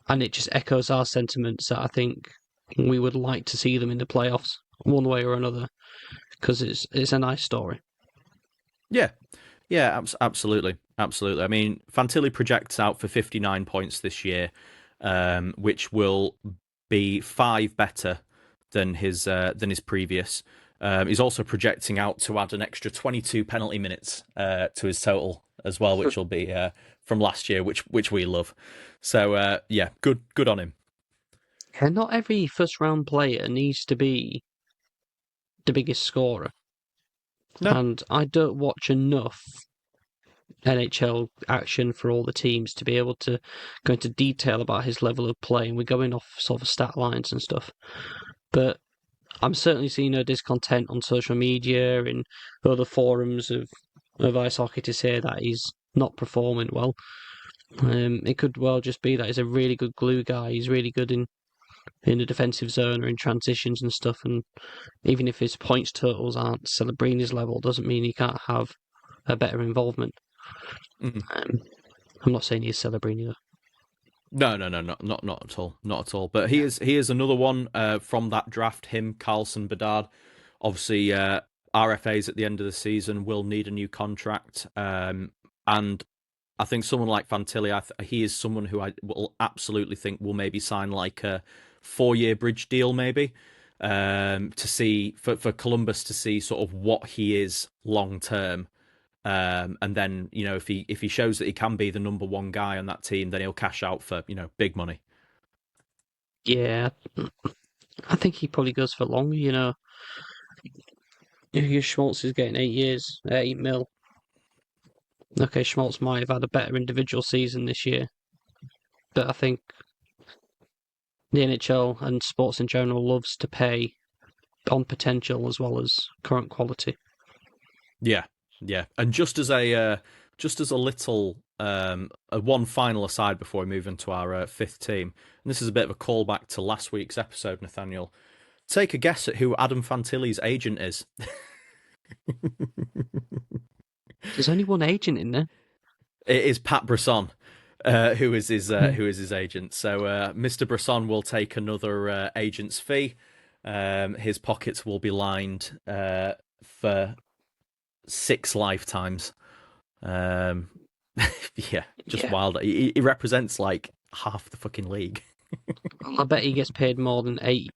And it just echoes our sentiments that I think we would like to see them in the playoffs one way or another, because it's a nice story. Yeah, absolutely. I mean, Fantilli projects out for 59 points this year, which will be 5 better than his previous. He's also projecting out to add an extra 22 penalty minutes to his total as well, which will be from last year, which we love. So good on him. Yeah, not every first round player needs to be the biggest scorer. No. And I don't watch enough NHL action for all the teams to be able to go into detail about his level of play, and we're going off sort of stat lines and stuff. But I'm certainly seeing no discontent on social media and other forums of ice hockey to say that he's not performing well. It could well just be that he's a really good glue guy. He's really good in the defensive zone or in transitions and stuff. And even if his points totals aren't Celebrini's level, doesn't mean he can't have a better involvement. I'm not saying he's Celebrini though. No, not at all, not at all. But he is another one from that draft. Him, Carlson, Bedard. Obviously, RFAs at the end of the season will need a new contract, and I think someone like Fantilli, he is someone who I will absolutely think will maybe sign like a 4-year bridge deal, maybe to see for Columbus to see sort of what he is long term. And then, if he shows that he can be the number one guy on that team, then he'll cash out for, big money. Yeah, I think he probably goes for longer, Schmaltz is getting 8 years, 8 mil. Okay, Schmaltz might have had a better individual season this year, but I think the NHL and sports in general loves to pay on potential as well as current quality. Yeah. And just as a little one final aside before we move into our fifth team, and this is a bit of a callback to last week's episode, Nathaniel. Take a guess at who Adam Fantilli's agent is. There's only one agent in there. It is Pat Brisson, who is his agent. So Mr. Brisson will take another agent's fee. His pockets will be lined for 6 lifetimes. Wild. He represents like half the fucking league. I bet he gets paid more than 8.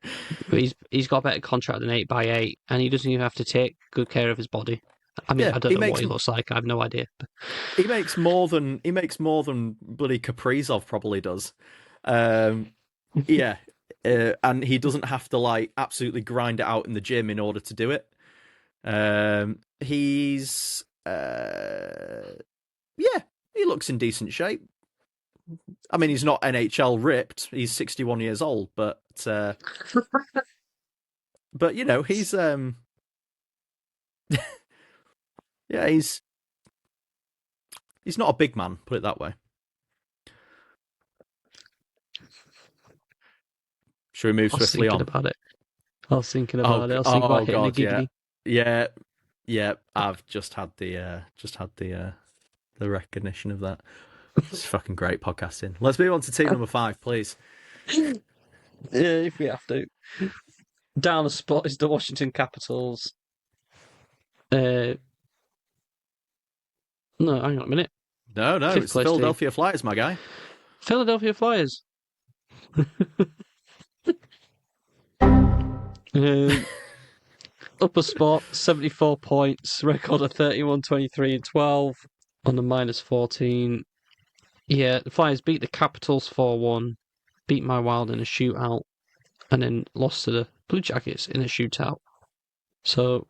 He's got a better contract than 8x8, and he doesn't even have to take good care of his body. I mean, I don't know what he looks like. I have no idea. He makes more than bloody Kaprizov probably does. And he doesn't have to like absolutely grind it out in the gym in order to do it. He's he looks in decent shape. I mean, he's not NHL ripped. He's 61 years old, but he's he's not a big man, put it that way. Should we move swiftly on? I was thinking about it. I was thinking about hitting the giggity. Yeah. I've just had the recognition of that. It's fucking great podcasting. Let's move on to team number 5, please. Yeah, if we have to. Down a spot is the Washington Capitals. No, hang on a minute. No, it's the Philadelphia Flyers, my guy. Philadelphia Flyers. Upper spot, 74 points, record of 31, 23, and 12 on the -14. Yeah, the Flyers beat the Capitals 4-1, beat my Wild in a shootout, and then lost to the Blue Jackets in a shootout. So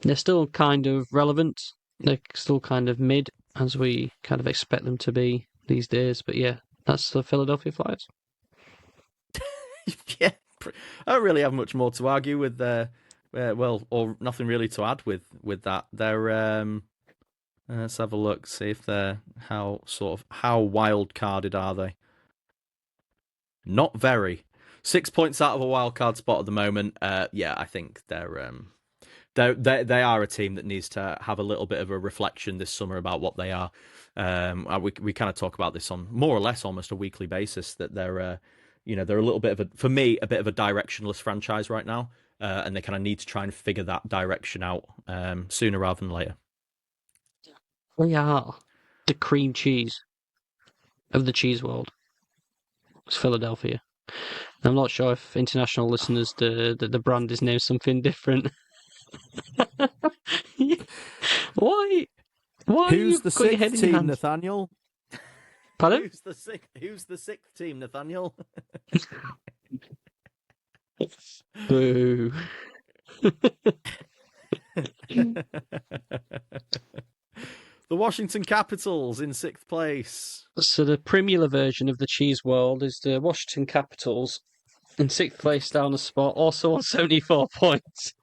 they're still kind of relevant. They're still kind of mid, as we kind of expect them to be these days. But yeah, that's the Philadelphia Flyers. Yeah, I don't really have much more to argue with or nothing really to add with that. They're let's have a look, see if they're how wild carded are they? Not very. 6 points out of a wild card spot at the moment. I think they are a team that needs to have a little bit of a reflection this summer about what they are. We kind of talk about this on more or less almost a weekly basis, that they're they're a little bit of a bit of a directionless franchise right now, and they kind of need to try and figure that direction out sooner rather than later. We are the cream cheese of the cheese world. It's Philadelphia. I'm not sure if international listeners, the brand is named something different. Why? Who's the 6th team, Nathaniel? Pardon? Who's the 6th team, Nathaniel? Boo. The Washington Capitals in 6th place. So the Premier version of the cheese world is the Washington Capitals in 6th place down a spot, also on 74 points.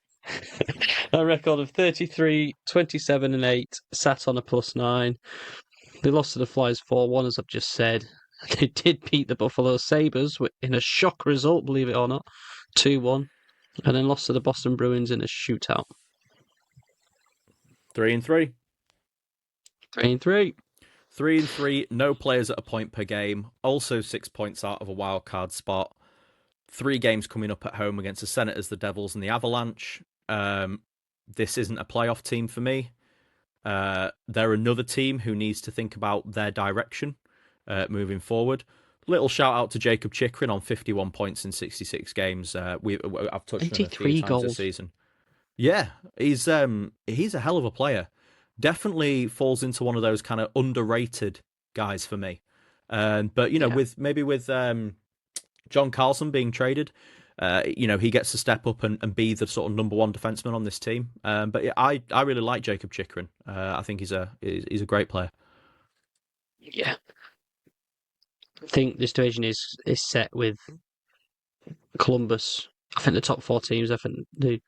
A record of 33, 27 and 8, sat on a +9. They lost to the Flyers 4-1, as I've just said. They did beat the Buffalo Sabres in a shock result, believe it or not, 2-1, and then lost to the Boston Bruins in a shootout. 3-3. 3-3. 3-3, no players at a point per game. Also 6 points out of a wild card spot. 3 games coming up at home against the Senators, the Devils, and the Avalanche. This isn't a playoff team for me. They're another team who needs to think about their direction moving forward. Little shout out to Jacob Chikrin on 51 points in 66 games. I've touched on him a few times this season. Yeah, he's a hell of a player. Definitely falls into one of those kind of underrated guys for me. But with John Carlson being traded, he gets to step up and be the sort of number one defenseman on this team. But yeah, I really like Jacob Chikrin. I think he's a great player. Yeah, I think this division is set with Columbus. I think the top 4 teams, I think they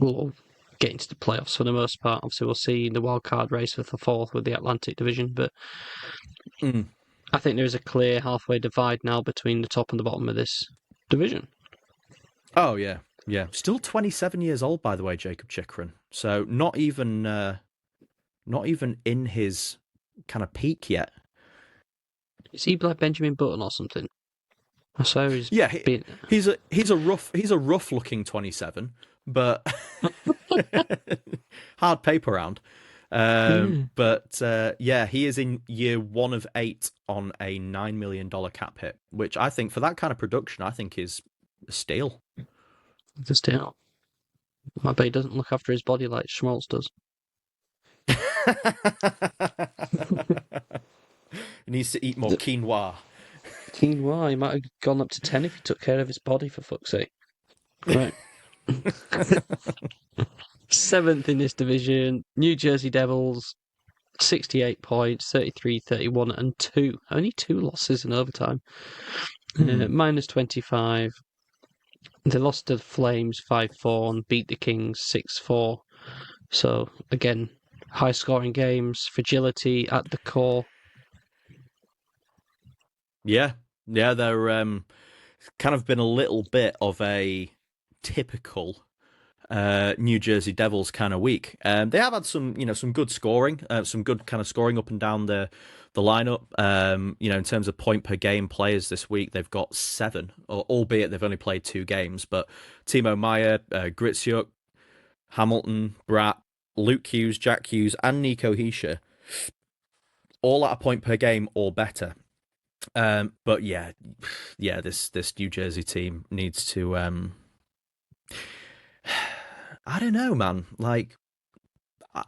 will all get into the playoffs for the most part. Obviously, we'll see the wild card race for the 4th with the Atlantic Division, but I think there is a clear halfway divide now between the top and the bottom of this division. Oh yeah. Still 27 years old, by the way, Jacob Chikrin. So not even in his kind of peak yet. Is he like Benjamin Button or something? I saw he's he's a rough looking 27, but hard paper round. But he is in year 1 of 8 on a $9 million cap hit, which I think for that kind of production, I think is a steal. It's a steal. I bet he doesn't look after his body like Schmaltz does. He needs to eat more quinoa. Quinoa, he might have gone up to 10 if he took care of his body, for fuck's sake. Right. 7th in this division, New Jersey Devils, 68 points, 33, 31, and 2. Only 2 losses in overtime. Minus 25. They lost to the Flames 5-4 and beat the Kings 6-4. So, again, high-scoring games, fragility at the core. Yeah, they're kind of been a little bit of a typical New Jersey Devils kind of week. They have had some good scoring, some good kind of scoring up and down the lineup. In terms of point per game players this week, they've got 7, albeit they've only played 2 games. But Timo Meier, Gritsuk, Hamilton, Bratt, Luke Hughes, Jack Hughes, and Nico Hischier, all at a point per game or better. But this New Jersey team needs to. I don't know, man. Like,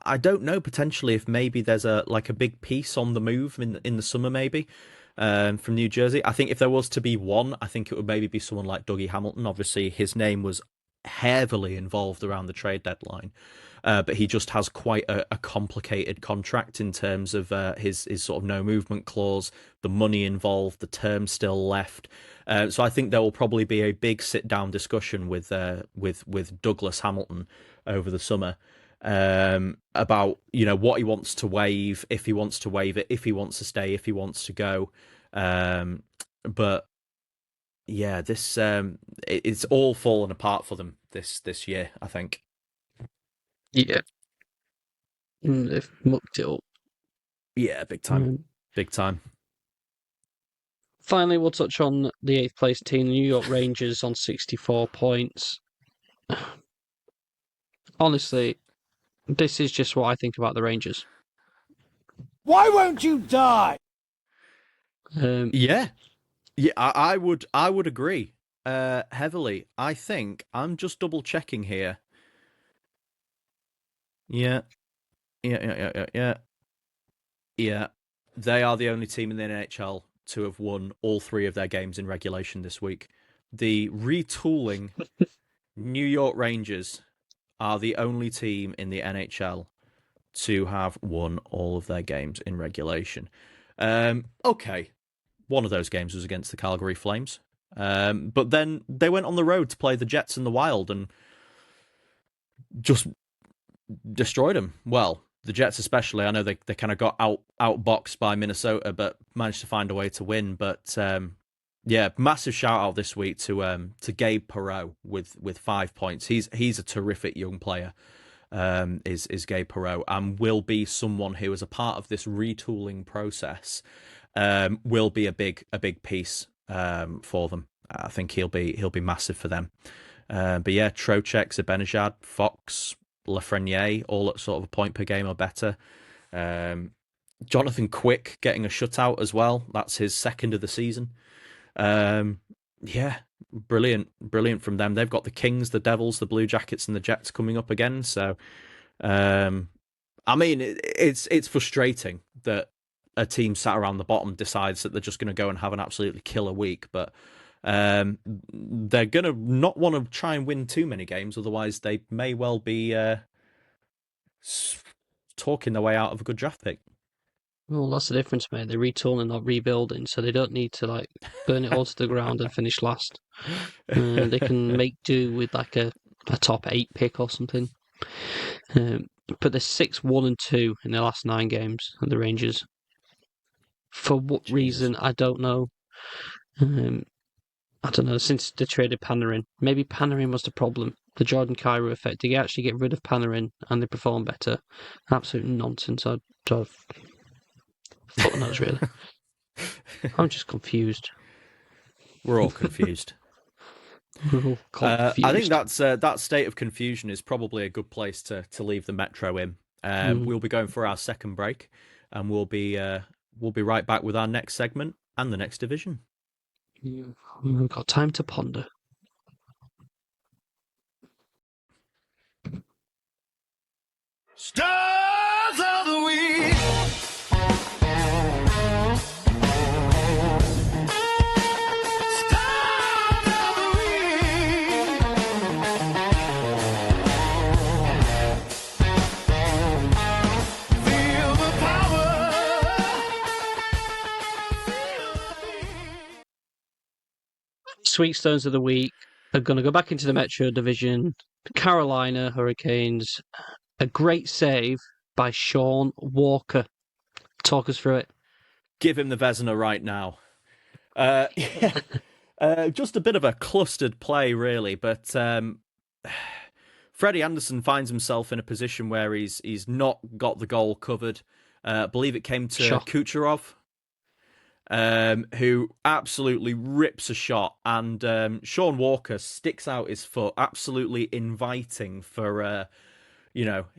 I don't know. Potentially, if maybe there's a big piece on the move in the summer, maybe from New Jersey. I think if there was to be one, I think it would maybe be someone like Dougie Hamilton. Obviously, his name was heavily involved around the trade deadline. But he just has quite a complicated contract in terms of his sort of no movement clause, the money involved, the term still left. So I think there will probably be a big sit-down discussion with Douglas Hamilton over the summer about what he wants to waive, if he wants to waive it, if he wants to stay, if he wants to go. But yeah, this it's all fallen apart for them this year, I think. Yeah. They've mucked it up. Yeah, big time. Big time. Finally, we'll touch on the 8th place team, the New York Rangers, on 64 points. Honestly, this is just what I think about the Rangers. Why won't you die? Yeah, I would agree heavily. I think I'm just double checking here. Yeah. They are the only team in the NHL to have won all 3 of their games in regulation this week. The retooling New York Rangers are the only team in the NHL to have won all of their games in regulation. Okay, one of those games was against the Calgary Flames. But then they went on the road to play the Jets and the Wild and just destroyed them. Well, the Jets especially. I know they kind of got outboxed by Minnesota, but managed to find a way to win. But yeah, massive shout out this week to Gabe Perreault with 5 points. He's a terrific young player. Is Gabe Perreault, and will be someone who, as a part of this retooling process, will be a big piece for them. I think he'll be massive for them. But yeah, Trocheck, Zibanejad, Fox, Lafreniere, all at sort of a point per game or better. Jonathan Quick getting a shutout as well. That's his second of the season. Yeah, brilliant from them. They've got the Kings, the Devils, the Blue Jackets, and the Jets coming up again. So, I mean, it's frustrating that a team sat around the bottom decides that they're just going to go and have an absolutely killer week, but they're going to not want to try and win too many games, otherwise they may well be talking their way out of a good draft pick. Well, that's the difference, mate. They're retooling, not rebuilding, so they don't need to like burn it all to the ground and finish last. They can make do with like a top 8 pick or something. But they're 6-1-2 in their last 9 games at the Rangers. For what reason, I don't know. I don't know, since they traded Panarin. Maybe Panarin was the problem. The Jordan Kyrou effect. Did you actually get rid of Panarin and they perform better? Absolute nonsense. I'd have footnotes, really. I'm just confused. We're all confused. We're all confused. I think that state of confusion is probably a good place to leave the Metro in. We'll be going for our second break, and we'll be right back with our next segment and the next division. We've got time to ponder. Stars of the week. Stars of the week. Feel the power. Sweet Stones of the week are going to go back into the Metro Division. Carolina Hurricanes. A great save by Sean Walker. Talk us through it. Give him the Vezina right now. Just a bit of a clustered play, really. But Freddie Anderson finds himself in a position where he's not got the goal covered. I believe it came to Kucherov, who absolutely rips a shot. And Sean Walker sticks out his foot, absolutely inviting for...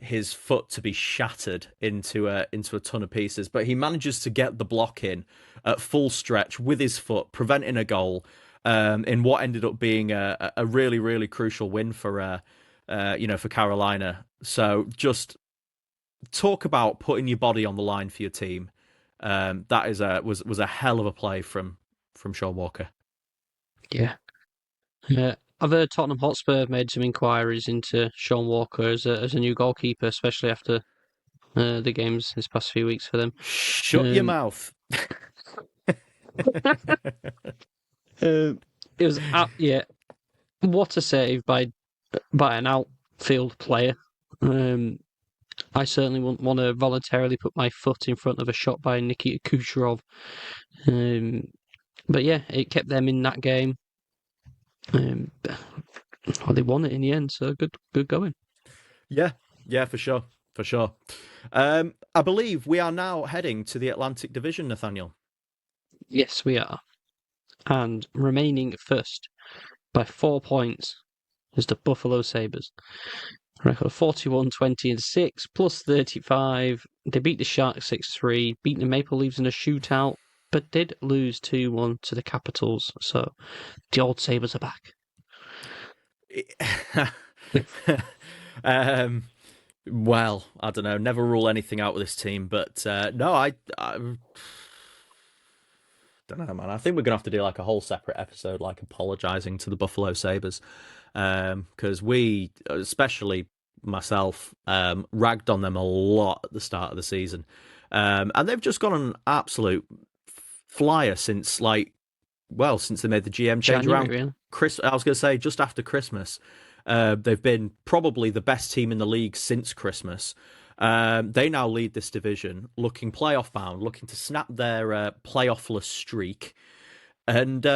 his foot to be shattered into a ton of pieces, but he manages to get the block in at full stretch with his foot, preventing a goal in what ended up being a really, really crucial win for Carolina. So just talk about putting your body on the line for your team. That was a hell of a play from Sean Walker. Yeah. I've heard Tottenham Hotspur have made some inquiries into Sean Walker as a new goalkeeper, especially after the games this past few weeks for them. Shut your mouth. It was what a save by an outfield player. I certainly wouldn't want to voluntarily put my foot in front of a shot by Nikita Kucherov. But yeah, it kept them in that game. They won it in the end, so good going. Yeah, for sure. I believe we are now heading to the Atlantic Division, Nathaniel. Yes, we are. And remaining first by 4 points is the Buffalo Sabres. Record 41-20-6 plus 35. They beat the Sharks 6-3, beat the Maple Leafs in a shootout, but did lose 2-1 to the Capitals. So the old Sabres are back. Well, I don't know. Never rule anything out with this team, but no, I don't know, man. I think we're gonna have to do like a whole separate episode, like apologizing to the Buffalo Sabres, because we, especially myself, ragged on them a lot at the start of the season. And they've just gone on an absolute flyer since they made the GM change January, around really. I was going to say just after Christmas. They've been probably the best team in the league since Christmas. They now lead this division, looking playoff bound, looking to snap their playoffless streak. And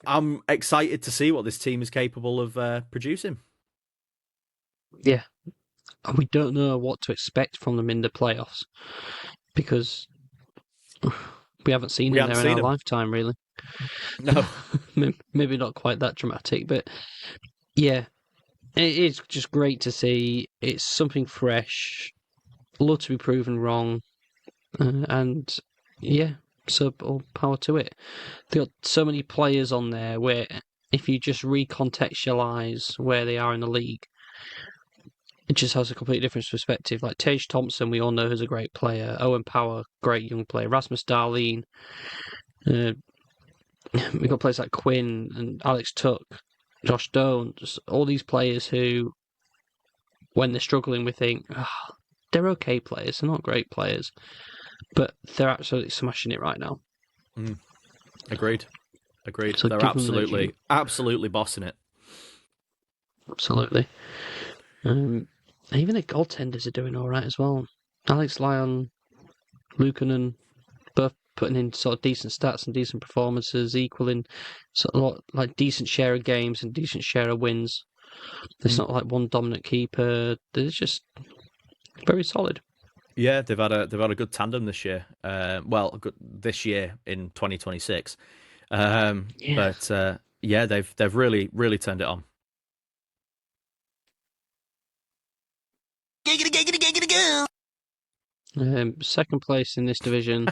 I'm excited to see what this team is capable of producing. Yeah. We don't know what to expect from them in the playoffs because we haven't seen them there in our lifetime, really. No. Maybe not quite that dramatic, but yeah, it is just great to see. It's something fresh, love to be proven wrong, and yeah, so all power to it. They've got so many players on there where if you just recontextualize where they are in the league, it just has a completely different perspective. Like Tage Thompson, we all know is a great player. Owen Power, great young player. Rasmus Dahlin. We've got players like Quinn and Alex Tuck, Josh Doan, just all these players who, when they're struggling, we think, they're okay players. They're not great players. But they're absolutely smashing it right now. Agreed. So they're absolutely bossing it. Absolutely. Even the goaltenders are doing all right as well. Alex Lyon, Luukkonen, both putting in sort of decent stats and decent performances, equaling sort of like decent share of games and decent share of wins. There's not like one dominant keeper. They're just very solid. Yeah, they've had a good tandem this year. This year in 2026. But they've really turned it on. Second place in this division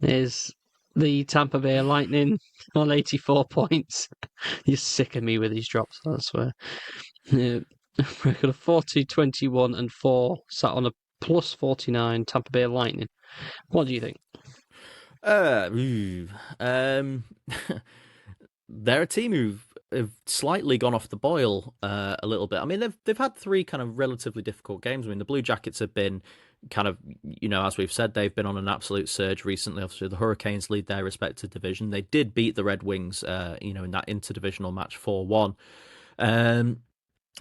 is the Tampa Bay Lightning on 84 points. You're sick of me with these drops, I swear. Record of 40, 21 and 4, sat on a plus 49 Tampa Bay Lightning. What do you think? They're a team who've slightly gone off the boil a little bit. I mean, they've had 3 kind of relatively difficult games. I mean, the Blue Jackets have been kind of, as we've said, they've been on an absolute surge recently. Obviously, the Hurricanes lead their respective division. They did beat the Red Wings, in that interdivisional match 4-1.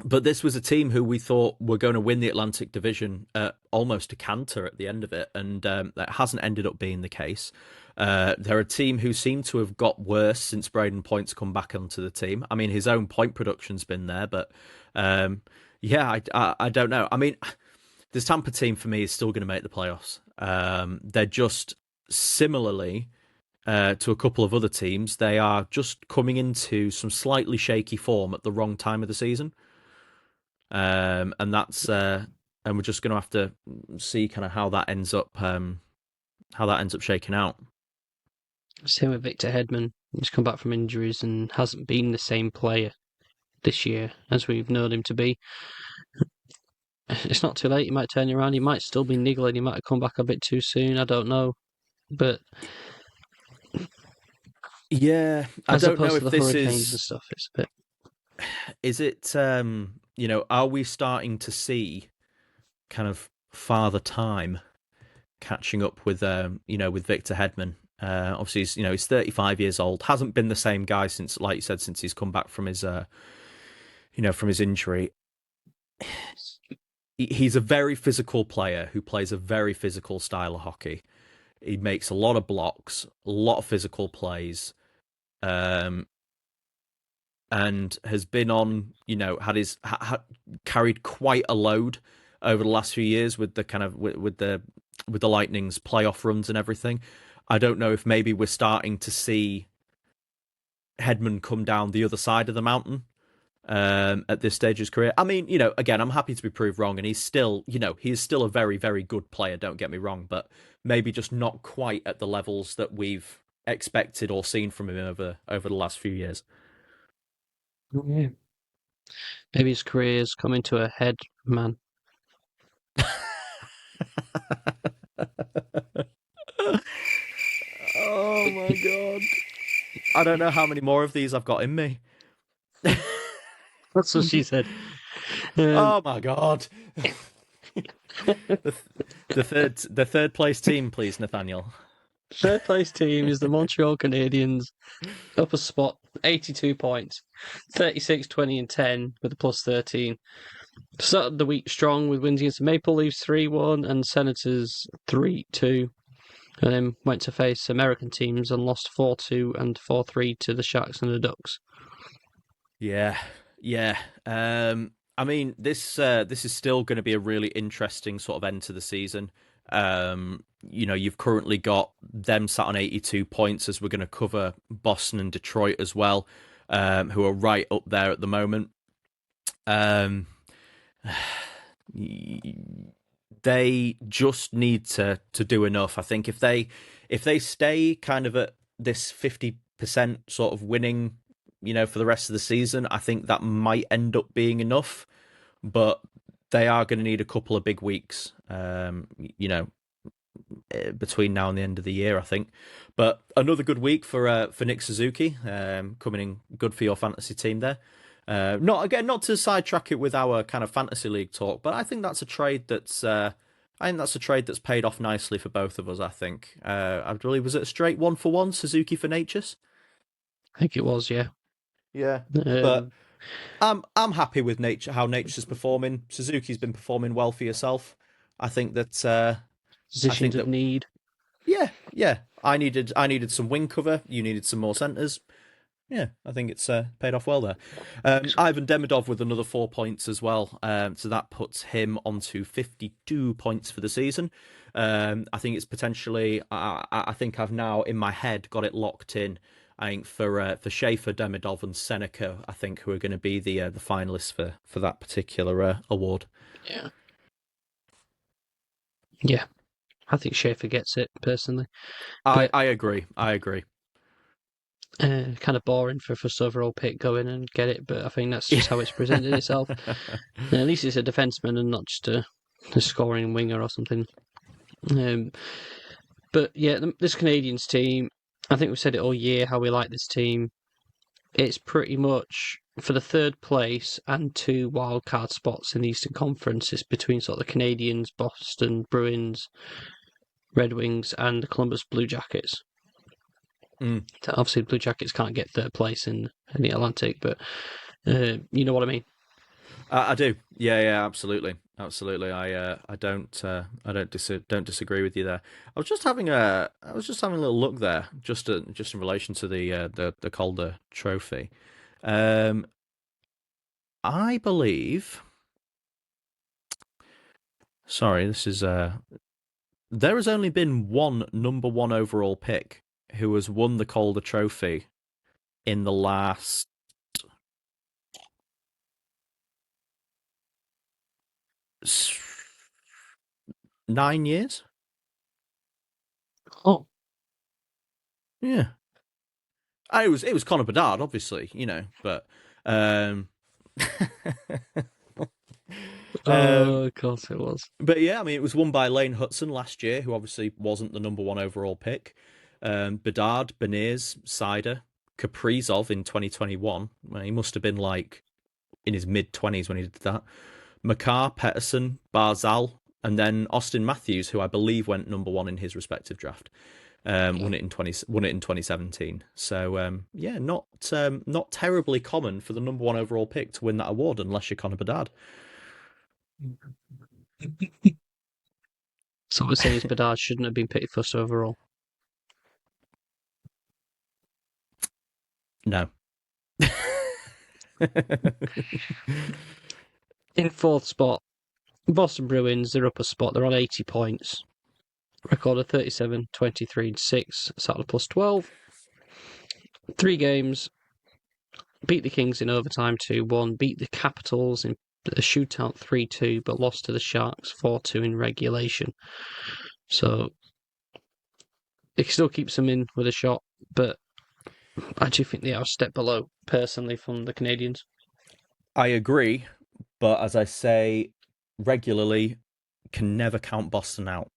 But this was a team who we thought were going to win the Atlantic Division almost a canter at the end of it, and that hasn't ended up being the case. They're a team who seem to have got worse since Braden Point's come back onto the team. I mean, his own point production's been there, but I don't know. I mean, this Tampa team for me is still going to make the playoffs. They're just similarly to a couple of other teams. They are just coming into some slightly shaky form at the wrong time of the season. And we're just going to have to see kind of how that ends up shaking out. Same with Victor Hedman. He's come back from injuries and hasn't been the same player this year as we've known him to be. It's not too late. He might turn around. He might still be niggling. He might have come back a bit too soon. I don't know. But yeah, I don't know if this is and stuff. It's a bit. Is it? Are we starting to see kind of Father Time catching up with with Victor Hedman? Obviously, he's 35 years old. Hasn't been the same guy since, like you said, since he's come back from his from his injury. He's a very physical player who plays a very physical style of hockey. He makes a lot of blocks, a lot of physical plays, and has been on, carried quite a load over the last few years with the kind of with the Lightning's playoff runs and everything. I don't know if maybe we're starting to see Hedman come down the other side of the mountain at this stage of his career. I mean, again, I'm happy to be proved wrong, and he's still, he's still a very, very good player, don't get me wrong, but maybe just not quite at the levels that we've expected or seen from him over the last few years. Yeah. Maybe his career's coming to a head, man. Oh my god. I don't know how many more of these I've got in me. That's what she said. Oh my God. the third place team, please, Nathaniel. Third place team is the Montreal Canadiens. Upper spot, 82 points. 36, 20, and 10 with a plus 13. Started the week strong with wins against the Maple Leafs 3-1 and Senators 3-2. And then went to face American teams and lost 4-2 and 4-3 to the Sharks and the Ducks. Yeah. I mean, this is still going to be a really interesting sort of end to the season. You've currently got them sat on 82 points, as we're going to cover Boston and Detroit as well, who are right up there at the moment. They just need to do enough. I think if they stay kind of at this 50% sort of winning, for the rest of the season, I think that might end up being enough. But they are going to need a couple of big weeks, between now and the end of the year, I think. But another good week for Nick Suzuki, coming in good for your fantasy team there. Not to sidetrack it with our kind of fantasy league talk, but I think that's a trade that's paid off nicely for both of us. I think. I believe, was it a straight 1-for-1 Suzuki for Natures? I think it was, yeah. Yeah, but I'm happy with how Nature's performing. Suzuki's been performing well for yourself. I think that positions of need. Yeah. I needed some wing cover. You needed some more centres. Yeah, I think it's paid off well there. Ivan Demidov with another 4 points as well. So that puts him onto 52 points for the season. I think it's potentially. I think I've now in my head got it locked in. I think for Schaefer, Demidov, and Seneca, I think, who are going to be the finalists for that particular award. Yeah. I think Schaefer gets it personally. I agree. Kind of boring for a first overall pick go in and get it, but I think that's just how it's presented itself. At least it's a defenseman and not just a scoring winger or something. But yeah, this Canadiens team, I think we've said it all year how we like this team. It's pretty much for the third place and 2 wildcard spots in the Eastern Conference. It's between sort of the Canadiens, Boston Bruins, Red Wings, and the Columbus Blue Jackets. Obviously, the Blue Jackets can't get third place in the Atlantic, but you know what I mean. I do. Yeah, absolutely. I don't disagree with you there. I was just having a little look there, just in relation to the Calder Trophy. I believe. Sorry, this is. There has only been one number 1 overall pick who has won the Calder Trophy in the last 9 years. Oh, yeah. It was Connor Bedard, obviously, but of course it was. But yeah, I mean, it was won by Lane Hudson last year, who obviously wasn't the number 1 overall pick. Bedard, Beniers, Sider, Kaprizov in 2021. Well, he must have been like in his mid-20s when he did that. Makar, Pettersson, Barzal, and then Austin Matthews, who I believe went number 1 in his respective draft. Won it in 2017. So not terribly common for the number 1 overall pick to win that award, unless you're Connor Bedard. So we're saying Bedard shouldn't have been picked first overall. No. In 4th spot, Boston Bruins, they're up a spot. They're on 80 points. Record of 37, 23, and 6. Sat plus 12. 3 games. Beat the Kings in overtime 2-1. Beat the Capitals in a shootout 3-2, but lost to the Sharks 4-2 in regulation. So it still keeps them in with a shot, but I do think they are a step below, personally, from the Canadiens. I agree, but as I say regularly, can never count Boston out.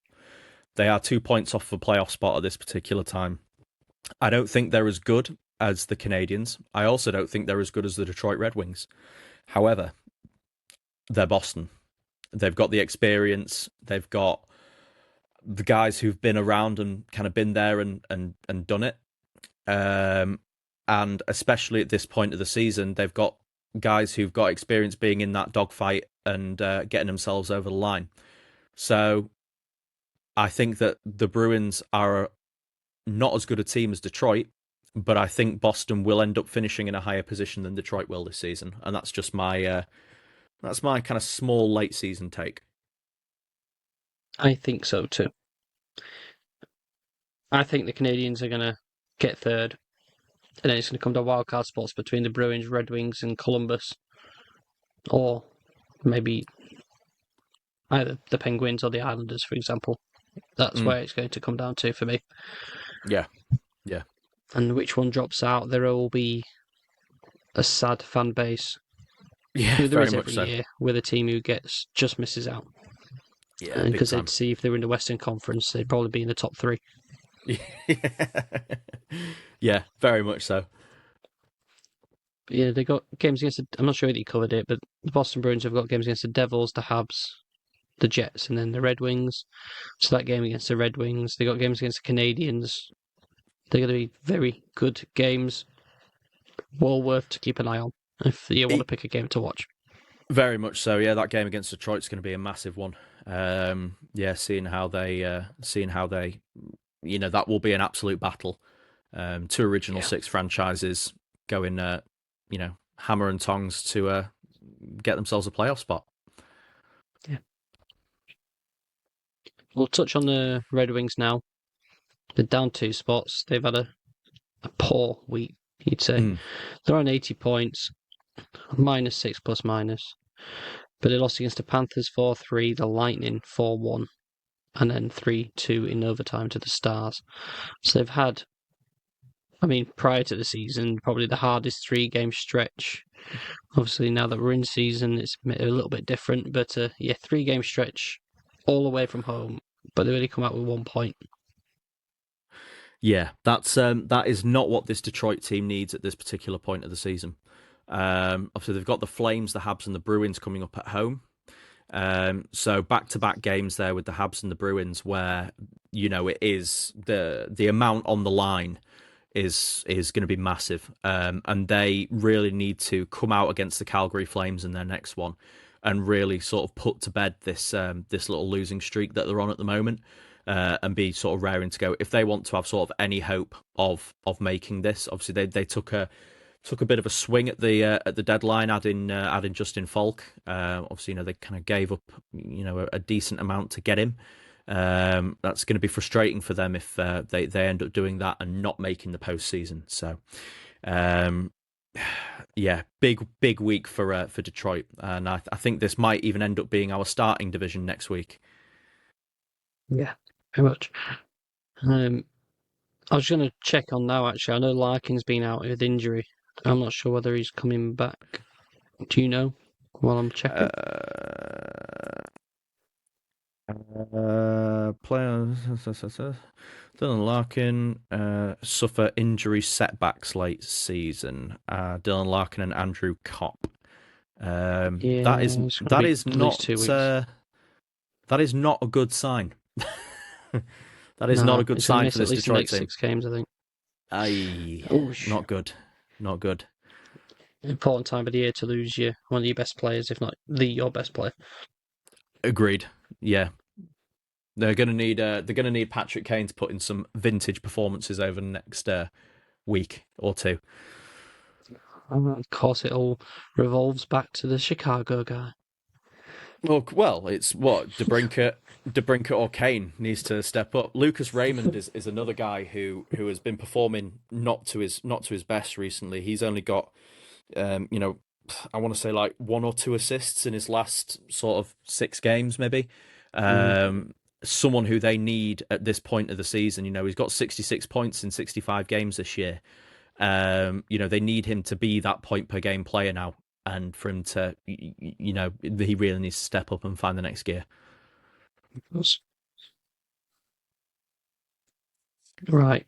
They are 2 points off the playoff spot at this particular time. I don't think they're as good as the Canadiens. I also don't think they're as good as the Detroit Red Wings. However, they're Boston. They've got the experience. They've got the guys who've been around and kind of been there and done it. And especially at this point of the season, they've got guys who've got experience being in that dogfight and getting themselves over the line. So I think that the Bruins are not as good a team as Detroit, but I think Boston will end up finishing in a higher position than Detroit will this season, and that's just my kind of small late season take. I think so too. I think the Canadiens are going to get third, and then it's going to come to wildcard spots between the Bruins, Red Wings, and Columbus, or maybe either the Penguins or the Islanders, for example. That's where it's going to come down to for me. Yeah. And which one drops out, there will be a sad fan base. Yeah, There very is much every so. year with a team who just misses out. Yeah, big Because time. they'd see if they were in the Western Conference, they'd probably be in the top three. Yeah, very much so. But yeah, they got games against. I'm not sure that you covered it, but the Boston Bruins have got games against the Devils, the Habs, the Jets, and then the Red Wings. So that game against the Red Wings, they got games against the Canadiens. They're going to be very good games, well worth to keep an eye on if you want to pick a game to watch. Very much so. Yeah, that game against Detroit's going to be a massive one. Seeing how they, that will be an absolute battle. Two original six franchises going, hammer and tongs to get themselves a playoff spot. Yeah. We'll touch on the Red Wings now. They're down 2 spots. They've had a poor week, you'd say. They're on 80 points, -6 plus minus. But they lost against the Panthers 4-3, the Lightning 4-1, and then 3-2 in overtime to the Stars. So they've had, prior to the season, probably the hardest 3-game stretch. Obviously, now that we're in season, it's a little bit different. But 3-game stretch all away from home, but they've only come out with 1 point. Yeah, that is not what this Detroit team needs at this particular point of the season. Obviously, they've got the Flames, the Habs, and the Bruins coming up at home. So back-to-back games there with the Habs and the Bruins, where it is the amount on the line is going to be massive, and they really need to come out against the Calgary Flames in their next one, and really sort of put to bed this little losing streak that they're on at the moment. And be sort of raring to go if they want to have sort of any hope of making this. Obviously, they took a bit of a swing at the deadline, adding Justin Falk. Obviously, they kind of gave up a decent amount to get him. That's going to be frustrating for them if they end up doing that and not making the postseason. So, big week for Detroit, and I think this might even end up being our starting division next week. Yeah. Very much. I was going to check on now, actually. I know Larkin's been out with injury. I'm not sure whether he's coming back. Do you know while I'm checking? Players Dylan Larkin suffer injury setbacks late season. Dylan Larkin and Andrew Kopp. That is not a good sign. That is not a good sign for this Detroit team. 6 games, I think. Not good. Not good. Important time of the year to lose one of your best players, if not your best player. Agreed. Yeah, they're going to need Patrick Kane to put in some vintage performances over the next week or two. Of course, it all revolves back to the Chicago guy. Well, it's what DeBrincat or Kane needs to step up. Lucas Raymond is another guy who has been performing not to his best recently. He's only got I want to say like 1 or 2 assists in his last sort of 6 games, maybe. Someone who they need at this point of the season. He's got 66 points in 65 games this year. They need him to be that point per game player now. And for him to, he really needs to step up and find the next gear. Right.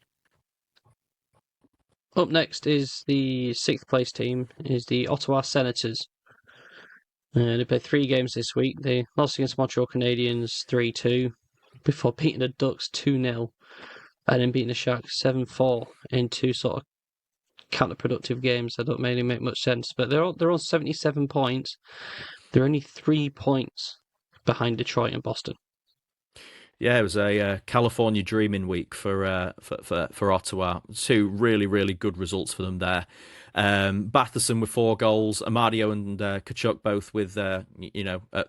Up next is the 6th place team, is the Ottawa Senators. They played 3 games this week. They lost against Montreal Canadiens 3-2 before beating the Ducks 2-0 and then beating the Sharks 7-4 in 2 sort of counterproductive games that don't really make much sense. But they're on 77 points. They're only 3 points behind Detroit and Boston. Yeah, it was a California dreaming week for Ottawa. 2 really, really good results for them there. Batherson with 4 goals, Amadio and Kachuk both with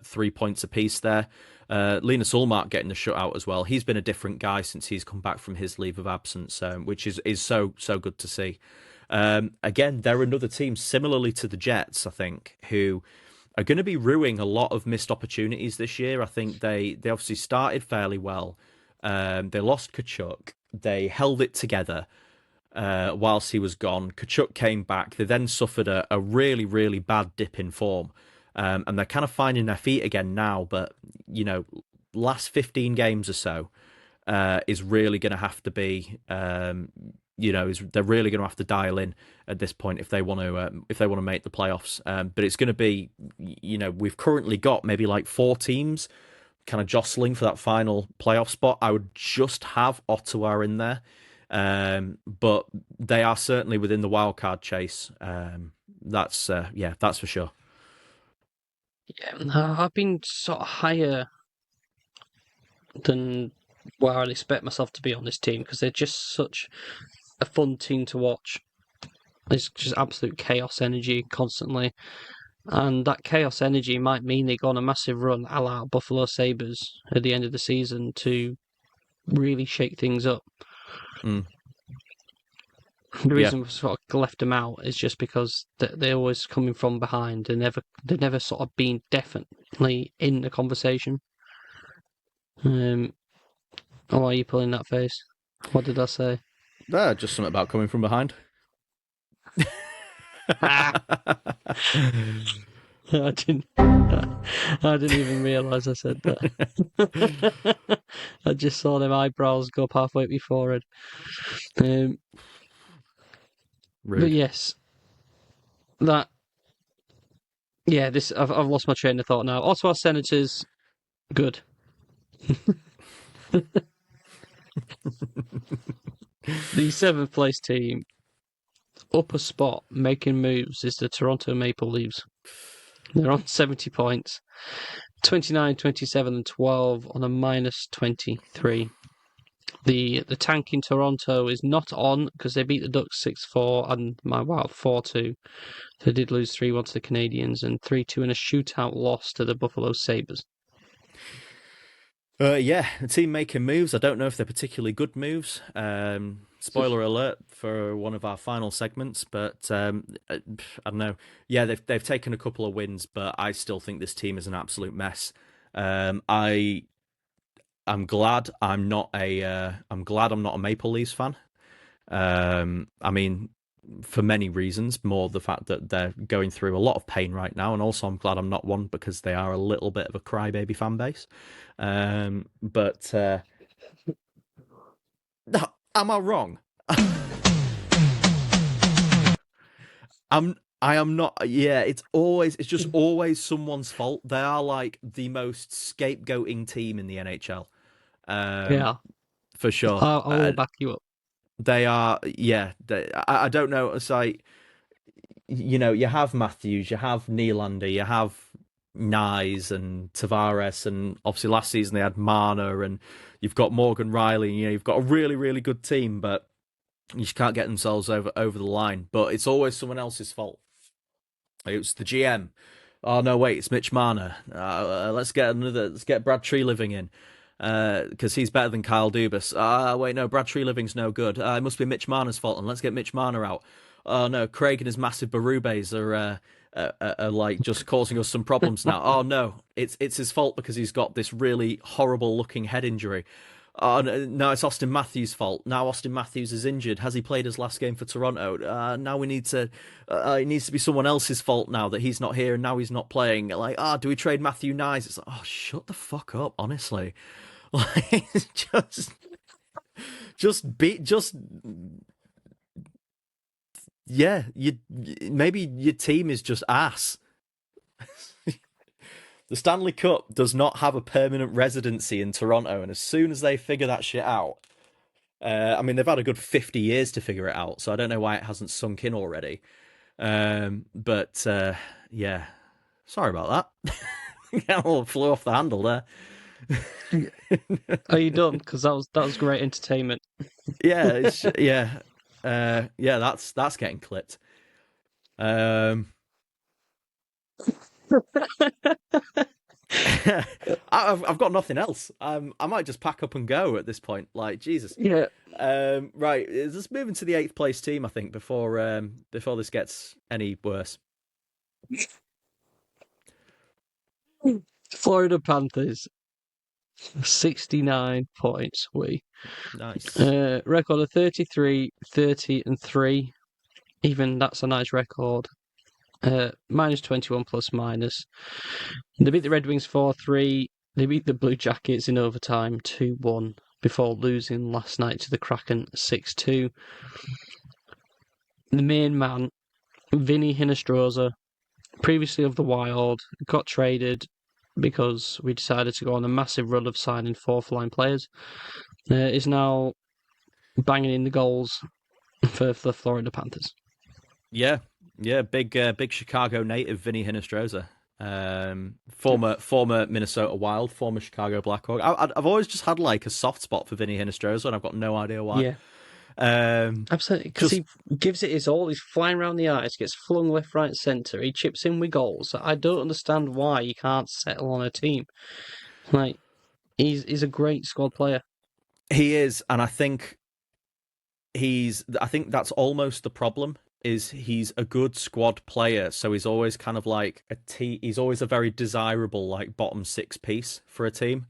3 points apiece there. Linus Ullmark getting the shutout as well. He's been a different guy since he's come back from his leave of absence, which is so good to see. Again, they're another team similarly to the Jets, I think, who are going to be ruining a lot of missed opportunities this year. I think they obviously started fairly well. They lost Kachuk. They held it together whilst he was gone. Kachuk came back. They then suffered a really, really bad dip in form. And they're kind of finding their feet again now. But, last 15 games or so is really going to have to be... they're really going to have to dial in at this point if they want to make the playoffs. But it's going to be, we've currently got maybe like 4 teams kind of jostling for that final playoff spot. I would just have Ottawa in there, but they are certainly within the wildcard chase. That's for sure. Yeah, I've been sort of higher than where I'd expect myself to be on this team because they're just such a fun team to watch. It's just absolute chaos energy constantly. And that chaos energy might mean they go on a massive run a la Buffalo Sabres at the end of the season to really shake things up. Mm. The reason we've sort of left them out is just because they're always coming from behind. They've never sort of been definitely in the conversation. Why are you pulling that face? What did I say? Just something about coming from behind. I didn't even realise I said that. I just saw them eyebrows go up halfway up your forehead. But yes, this I've lost my train of thought now. Ottawa Senators, good. The 7th place team, upper spot, making moves is the Toronto Maple Leafs. They're on 70 points, 29, 27, and 12 on a minus 23. The tank in Toronto is not on because they beat the Ducks 6-4 and 4-2. They did lose 3-1 to the Canadiens and 3-2 in a shootout loss to the Buffalo Sabres. A team making moves. I don't know if they're particularly good moves. Spoiler alert for one of our final segments, but I don't know. Yeah, they've taken a couple of wins, but I still think this team is an absolute mess. I'm glad I'm not a Maple Leafs fan. I mean, for many reasons, more the fact that they're going through a lot of pain right now, and also I'm glad I'm not one because they are a little bit of a crybaby fan base. But am I wrong? I am not. Yeah, it's just always someone's fault. They are like the most scapegoating team in the NHL. For sure. I will back you up. They are. Yeah, I don't know. It's like, you have Matthews, you have Nylander, you have Nyes and Tavares, and obviously last season they had Marner, and you've got Morgan Riley. You've got a really, really good team, but you just can't get themselves over the line. But it's always someone else's fault. It's the GM. Oh no, wait, it's Mitch Marner. Let's get Brad Treliving in because he's better than Kyle Dubas. Wait, no, Brad Treliving's no good. It must be Mitch Marner's fault, and let's get Mitch Marner out. Oh no, Craig and his massive Berubes are like just causing us some problems now. Oh no, it's his fault because he's got this really horrible looking head injury. Oh no, it's Austin Matthews' fault. Now Austin Matthews is injured. Has he played his last game for Toronto? Now we need to. It needs to be someone else's fault now that he's not here and now he's not playing. Like, do we trade Matthew Nyes? It's like, shut the fuck up, honestly. Like, yeah, maybe your team is just ass. The Stanley Cup does not have a permanent residency in Toronto, and as soon as they figure that shit out, I mean, they've had a good 50 years to figure it out, so I don't know why it hasn't sunk in already. But yeah, sorry about that. Yeah, all flew off the handle there. Are you done? Because that was great entertainment. Yeah, that's getting clipped. I've got nothing else. I might just pack up and go at this point. Like, Jesus. Yeah. Right. Let's move into the 8th place team, I think, before this gets any worse. Florida Panthers, 69 points. Nice. Record of 33, 30, and 3. Even that's a nice record. Minus 21 plus minus. They beat the Red Wings 4-3. They beat the Blue Jackets in overtime 2-1 before losing last night to the Kraken 6-2. The main man, Vinny Hinostroza, previously of the Wild, got traded because we decided to go on a massive run of signing fourth line players. Is now banging in the goals for the Florida Panthers. Yeah, big Chicago native, Vinny Hinostroza. Former Minnesota Wild, former Chicago Blackhawk. I've always just had like a soft spot for Vinny Hinostroza, and I've got no idea why. Yeah. Absolutely, because he gives it his all. He's flying around the ice, gets flung left, right, centre. He chips in with goals. I don't understand why he can't settle on a team. Like, he's a great squad player. He is, and I think that's almost the problem. Is he's a good squad player, so he's always kind of like he's always a very desirable like bottom 6 piece for a team.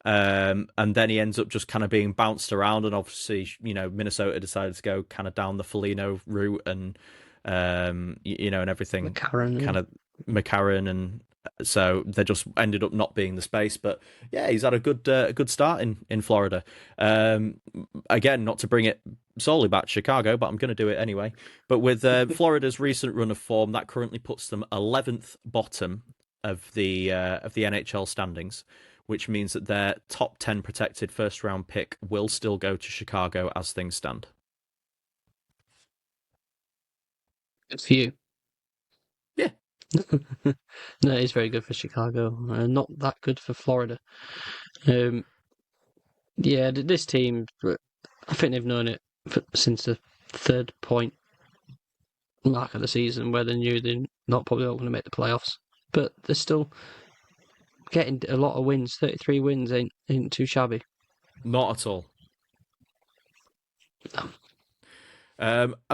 And then he ends up just kind of being bounced around, and obviously, Minnesota decided to go kind of down the Foligno route, and and everything, McCarron, and so they just ended up not being the space. But yeah, he's had a good start in Florida. Again, not to bring it solely back to Chicago, but I'm going to do it anyway. But with Florida's recent run of form, that currently puts them 11th bottom of the NHL standings, which means that their top 10 protected first-round pick will still go to Chicago as things stand. Good for you. Yeah. No, it's very good for Chicago. Not that good for Florida. Yeah, this team, I think they've known it since the 3rd point mark of the season, where they knew they're probably not going to make the playoffs. But they're still getting a lot of wins. 33 wins ain't too shabby. Not at all.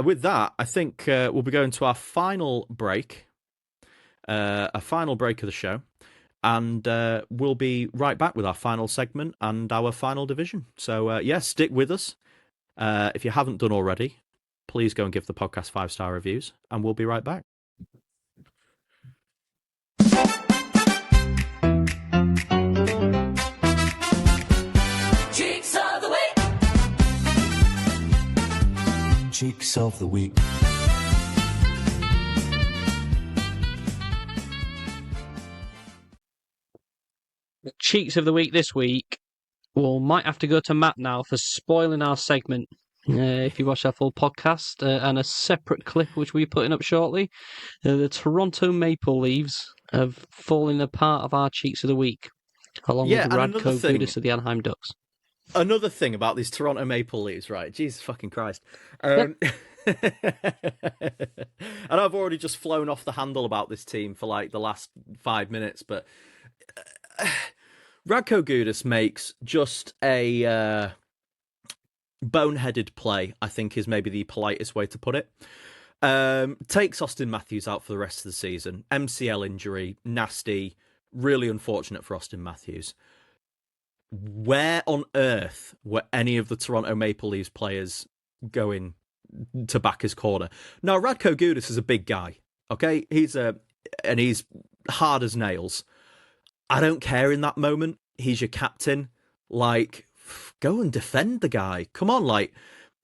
With that, I think we'll be going to our final break. A final break of the show. And we'll be right back with our final segment and our final division. So, stick with us. If you haven't done already, please go and give the podcast 5-star reviews. And we'll be right back. Cheeks of the week. Cheeks of the week. The cheeks of the week this week, might have to go to Matt now for spoiling our segment. If you watch our full podcast and a separate clip which we're putting up shortly, the Toronto Maple Leafs have fallen a part of our cheeks of the week, along with Radko Gudas of the Anaheim Ducks. Another thing about these Toronto Maple Leafs, right? Jesus fucking Christ. And I've already just flown off the handle about this team for like the last 5 minutes, but Radko Gudas makes just a boneheaded play, I think is maybe the politest way to put it. Takes Austin Matthews out for the rest of the season. MCL injury, nasty, really unfortunate for Austin Matthews. Where on earth were any of the Toronto Maple Leafs players going to back his corner? Now, Radko Gudas is a big guy, okay? He's hard as nails. I don't care in that moment. He's your captain. Like, go and defend the guy. Come on, like,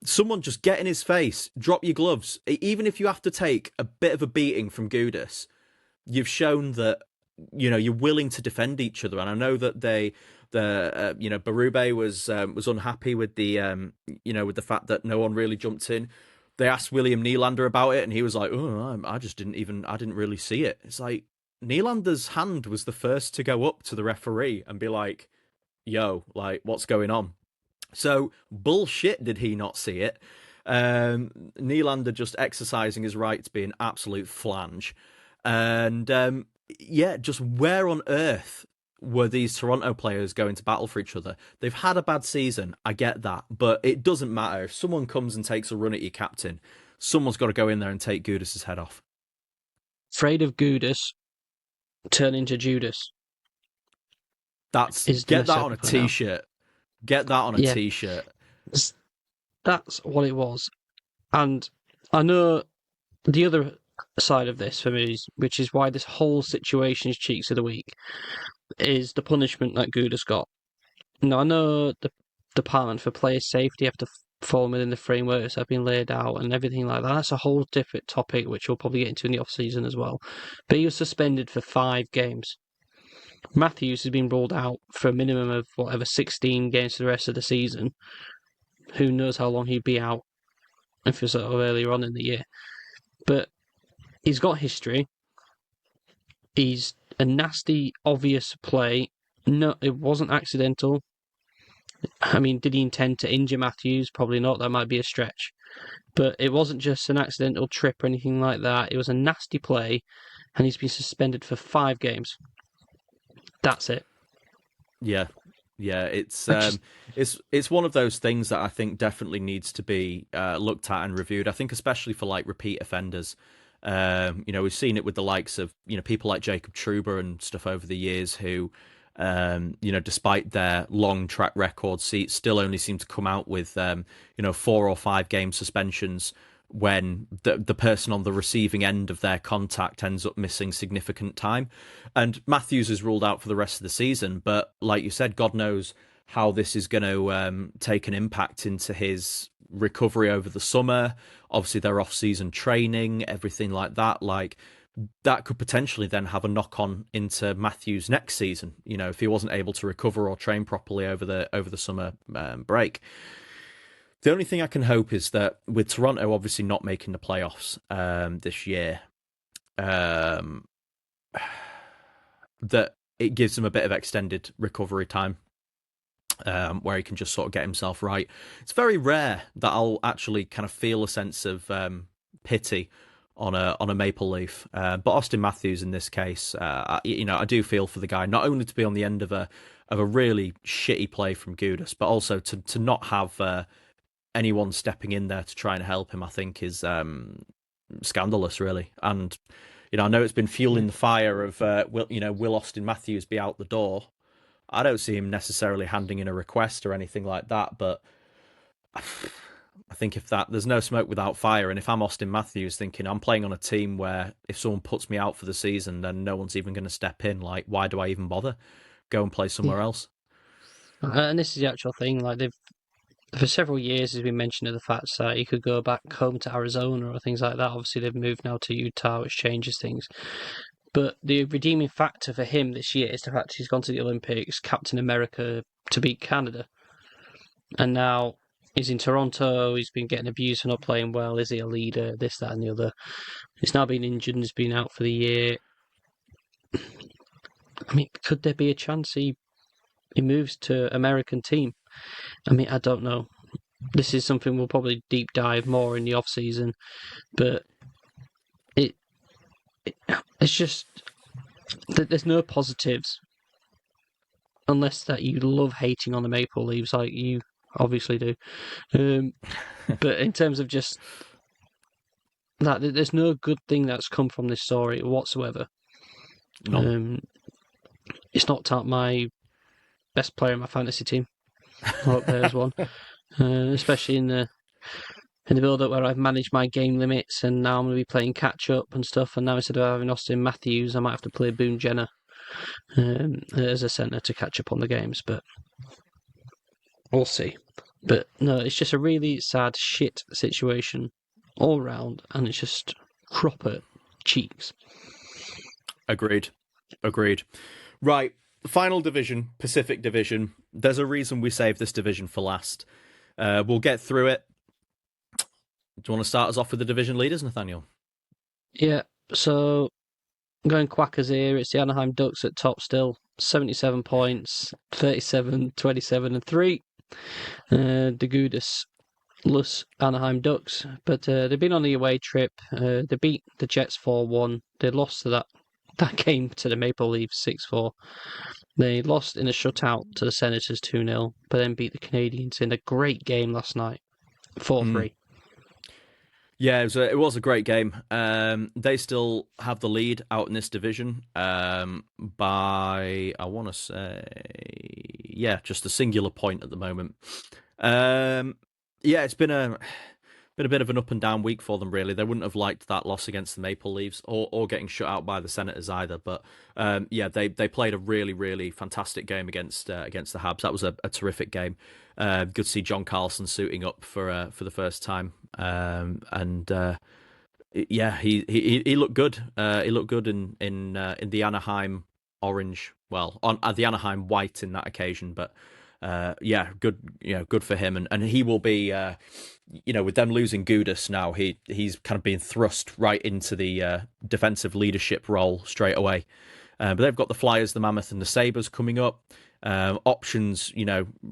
someone just get in his face, drop your gloves. Even if you have to take a bit of a beating from Gudas, you've shown that you're willing to defend each other. And I know that Berube was unhappy with with the fact that no one really jumped in. They asked William Nylander about it, and he was like, "Oh, I didn't really see it." It's like Nylander's hand was the first to go up to the referee and be like, "Yo, like, what's going on?" So bullshit. Did he not see it? Nylander just exercising his right to be an absolute flange, and just where on earth were these Toronto players going to battle for each other? They've had a bad season, I get that, but it doesn't matter. If someone comes and takes a run at your captain, someone's got to go in there and take Gudas' head off. Afraid of Gudas, turn into Judas. Get that on a t-shirt. Get that on a t-shirt. That's what it was. And I know the other side of this for me, which is why this whole situation is Cheeks of the Week, is the punishment that Gudas got. Now, I know the Department for Player Safety have to fall within the frameworks that have been laid out and everything like that. That's a whole different topic, which we'll probably get into in the off-season as well. But he was suspended for 5 games. Matthews has been ruled out for a minimum of 16 games for the rest of the season. Who knows how long he'd be out if it's sort of earlier on in the year. But he's got history. He's a nasty, obvious play. No, it wasn't accidental. I mean, did he intend to injure Matthews? Probably not. That might be a stretch. But it wasn't just an accidental trip or anything like that. It was a nasty play, and he's been suspended for 5 games. That's it. Yeah. It's one of those things that I think definitely needs to be looked at and reviewed. I think especially for like repeat offenders. We've seen it with the likes of people like Jacob Trouba and stuff over the years who, despite their long track record, still only seem to come out with 4 or 5 game suspensions when the person on the receiving end of their contact ends up missing significant time. And Matthews is ruled out for the rest of the season, but like you said, God knows how this is going to take an impact into his recovery over the summer. Obviously, their off-season training, everything like that. Like, that could potentially then have a knock-on into Matthews next season, if he wasn't able to recover or train properly over the summer break. The only thing I can hope is that with Toronto obviously not making the playoffs this year, that it gives him a bit of extended recovery time where he can just sort of get himself right. It's very rare that I'll actually kind of feel a sense of pity on a Maple Leaf. But Austin Matthews in this case, I do feel for the guy, not only to be on the end of a really shitty play from Gudas, but also to not have anyone stepping in there to try and help him, I think is scandalous, really. And I know it's been fueling the fire of will Austin Matthews be out the door? I don't see him necessarily handing in a request or anything like that, but I think there's no smoke without fire. And if I'm Austin Matthews thinking I'm playing on a team where if someone puts me out for the season, then no one's even going to step in, like, why do I even bother? Go and play somewhere else. And this is the actual thing, like for several years has been mentioned of the fact that he could go back home to Arizona or things like that. Obviously, they've moved now to Utah, which changes things. But the redeeming factor for him this year is the fact he's gone to the Olympics, Captain America, to beat Canada. And now he's in Toronto, he's been getting abused for not playing well. Is he a leader? This, that, and the other. He's now been injured and has been out for the year. I mean, could there be a chance he moves to American team? I mean, I don't know. This is something we'll probably deep dive more in the off season, but it's just that there's no positives unless that you love hating on the Maple Leafs, like you obviously do. But in terms of just that, there's no good thing that's come from this story whatsoever. No. It's knocked out my best player in my fantasy team. I hope there's one, especially in the build-up where I've managed my game limits and now I'm going to be playing catch-up and stuff, and now instead of having Austin Matthews, I might have to play Boone Jenner as a centre to catch up on the games, but we'll see. But no, it's just a really sad, shit situation all round, and it's just proper cheeks. Agreed. Agreed. Right, final division, Pacific Division. There's a reason we saved this division for last. We'll get through it. Do you want to start us off with the division leaders, Nathaniel? Yeah, so going quackers here, it's the Anaheim Ducks at top still. 77 points, 37, 27 and 3. The Gudas Anaheim Ducks, but they've been on the away trip. They beat the Jets 4-1. They lost to that game to the Maple Leafs 6-4. They lost in a shutout to the Senators 2-0, but then beat the Canadiens in a great game last night 4-3. Yeah, it was a great game. They still have the lead out in this division by, I want to say, just a singular point at the moment. It's been a bit of an up and down week for them, really. They wouldn't have liked that loss against the Maple Leafs or getting shut out by the Senators either. But they played a really, really fantastic game against the Habs. That was a terrific game. Good to see John Carlson suiting up for the first time. He looked good. He looked good in the Anaheim orange. Well, on the Anaheim white in that occasion, but. Good for him, and he will be, with them losing Gudas now, he's kind of being thrust right into the defensive leadership role straight away. But they've got the Flyers, the Mammoth, and the Sabres coming up. Options,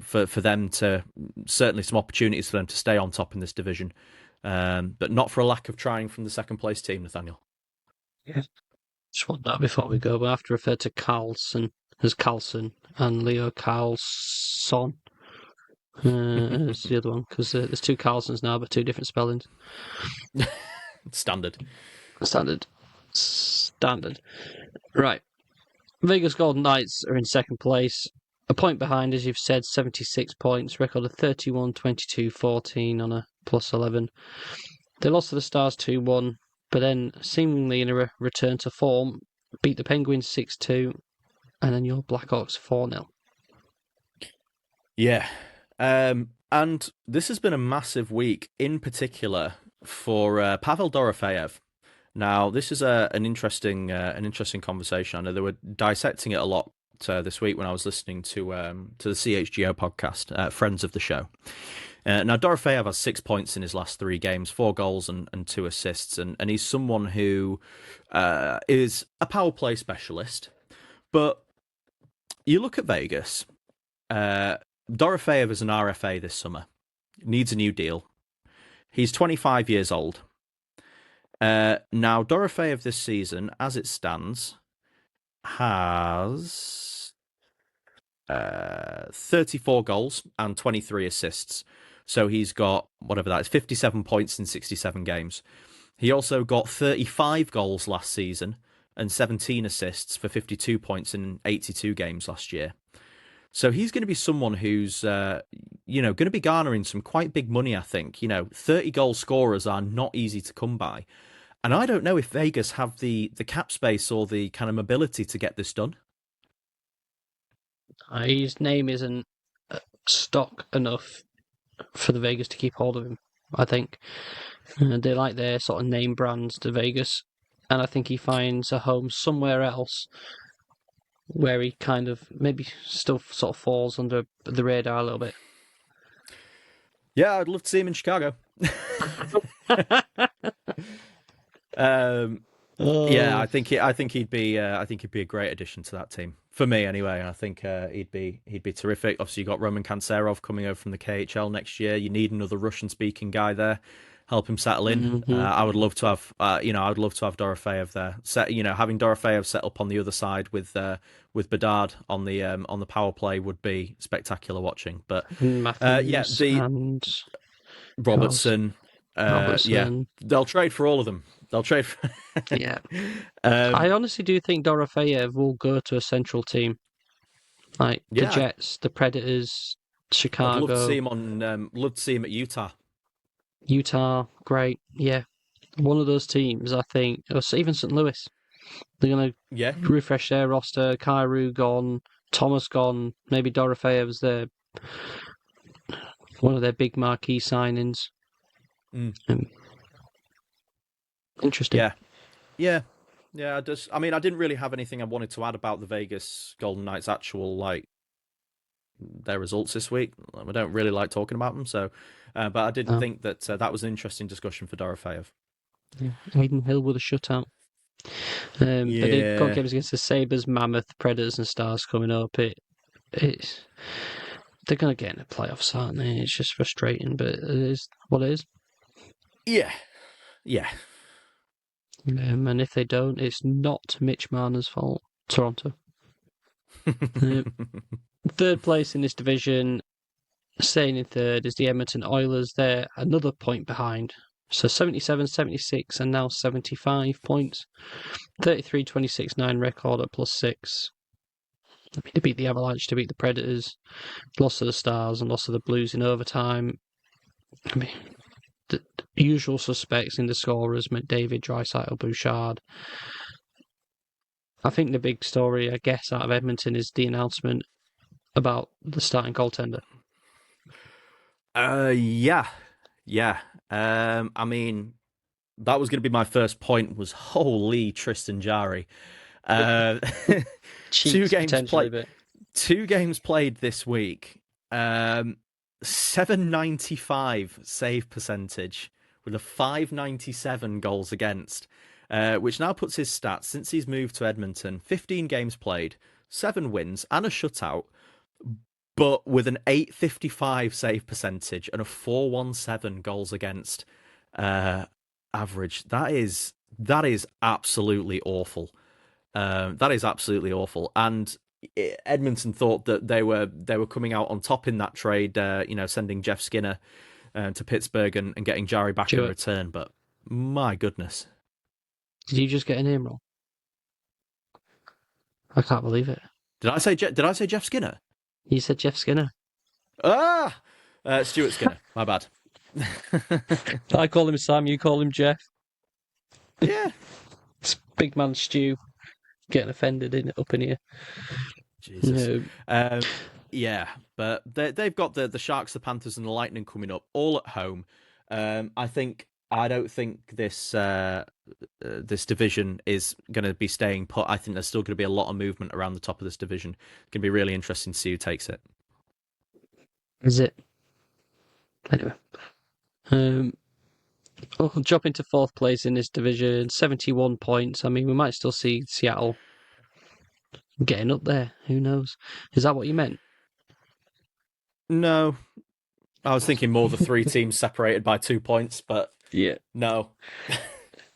for them to certainly some opportunities for them to stay on top in this division, but not for a lack of trying from the second place team, Nathaniel. Yeah, just want that before we go. But I have to refer to Carlson as Carlson and Leo Carlson as the other one, because there's two Carlsons now, but two different spellings. Standard. Right. Vegas Golden Knights are in second place. A point behind, as you've said, 76 points. Record of 31, 22, 14 on a plus 11. They lost to the Stars 2-1, but then, seemingly in a return to form, beat the Penguins 6-2, and then your Blackhawks 4-0. Yeah. And this has been a massive week, in particular for Pavel Dorofeyev. Now, this is an interesting conversation. I know they were dissecting it a lot this week when I was listening to the CHGO podcast, friends of the show. Now, Dorofeyev has 6 points in his last 3 games, 4 goals and 2 assists, and he's someone who is a power play specialist. But you look at Vegas. Dorofeyev is an RFA this summer. Needs a new deal. He's 25 years old. Now, Dorofeyev this season, as it stands, has 34 goals and 23 assists. So he's got, whatever that is, 57 points in 67 games. He also got 35 goals last season and 17 assists for 52 points in 82 games last year. So he's going to be someone who's, going to be garnering some quite big money, I think. 30-goal scorers are not easy to come by. And I don't know if Vegas have the cap space or the kind of mobility to get this done. His name isn't stock enough for the Vegas to keep hold of him, I think. They like their sort of name brands to Vegas. And I think he finds a home somewhere else where he kind of maybe still sort of falls under the radar a little bit. Yeah, I'd love to see him in Chicago. Yeah, I think he'd be a great addition to that team for me anyway. I think he'd be terrific. Obviously, you got Roman Kanserov coming over from the KHL next year. You need another Russian-speaking guy there. Help him settle in. Mm-hmm. I would love to have, Dorofeyev there. Having Dorofeyev set up on the other side with Bedard on the power play would be spectacular watching. But Matthews and Robertson. Robertson. They'll trade for all of them. They'll trade for... Yeah. I honestly do think Dorofeyev will go to a central team. Like the Jets, the Predators, Chicago. I'd love to see him love to see him at Utah. Utah, great. Yeah. One of those teams, I think, or even St. Louis. They're going to refresh their roster. Kyrou gone, Thomas gone, maybe Dorofeyev's one of their big marquee signings. Interesting. Yeah. Yeah, I mean, I didn't really have anything I wanted to add about the Vegas Golden Knights' actual their results this week. I don't really like talking about them, so but I did think that that was an interesting discussion for Dorofeyev. Yeah. Aiden Hill with a shutout. They've got Yeah. games against the Sabres, Mammoth, Predators, and Stars coming up. It's they're going to get in the playoffs, aren't they? It's just frustrating, but it is what it is. Yeah. Yeah. And if they don't, it's not Mitch Marner's fault. Toronto. Third place in this division, staying in third, is the Edmonton Oilers. They're another point behind. So 77, 76, and now 75 points. 33, 26, 9 record at +6. I mean, they beat the Avalanche, to beat the Predators, lost to the Stars, and lost to the Blues in overtime. I mean, the usual suspects in the scorers, McDavid, Draisaitl, Bouchard. I think the big story, I guess, out of Edmonton is the announcement about the starting goaltender. Yeah. I mean, that was going to be my first point. Was holy Tristan Jarry. Two games played this week. 795 save percentage with a 597 goals against, which now puts his stats since he's moved to Edmonton: 15 games played, 7 wins and a shutout, but with an 855 save percentage and a 417 goals against average. That is absolutely awful. That is absolutely awful. And Edmonton thought that they were coming out on top in that trade, sending Jeff Skinner to Pittsburgh and getting Jarry back in return. But my goodness. Did you just get a name wrong? I can't believe it. Did I say Jeff Skinner? You said Jeff Skinner. Stuart Skinner. My bad. I call him Sam, you call him Jeff. Yeah. It's big man Stu getting offended up in here. Jesus. No. Yeah, but they've got the Sharks, the Panthers, and the Lightning coming up all at home. I don't think this division is going to be staying put. I think there's still going to be a lot of movement around the top of this division. It's going to be really interesting to see who takes it. Is it? Anyway. We'll drop into fourth place in this division, 71 points. I mean, we might still see Seattle getting up there. Who knows? Is that what you meant? No. I was thinking more the 3 teams separated by 2 points, but yeah, no.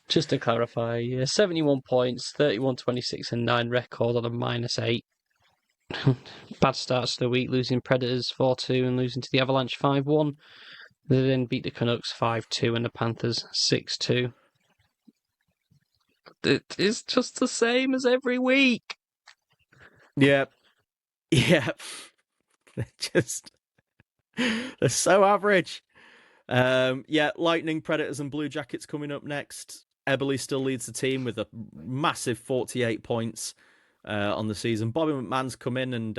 Just to clarify, 71 points, 31, 26, and 9 record on a -8. Bad starts to the week, losing Predators 4-2 and losing to the Avalanche 5-1. They then beat the Canucks 5-2 and the Panthers 6-2. It's just the same as every week. Yeah. They're so average. Lightning, Predators, and Blue Jackets coming up next. Eberle still leads the team with a massive 48 points on the season. Bobby McMahon's come in and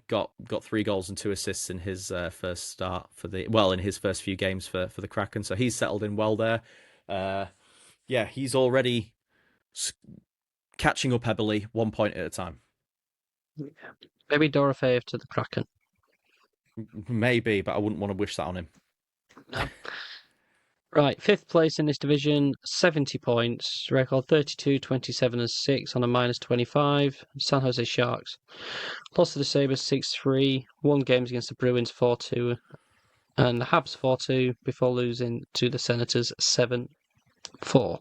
got 3 goals and 2 assists in his first start in his first few games for the Kraken. So he's settled in well there. He's already catching up Eberle 1 point at a time. Yeah. Maybe Dorofeyev to the Kraken. Maybe, but I wouldn't want to wish that on him. No. Right, 5th place in this division, 70 points, record 32, 27 and 6 on a -25. San Jose Sharks lost to the Sabres 6-3, won games against the Bruins 4-2 and the Habs 4-2 before losing to the Senators 7-4.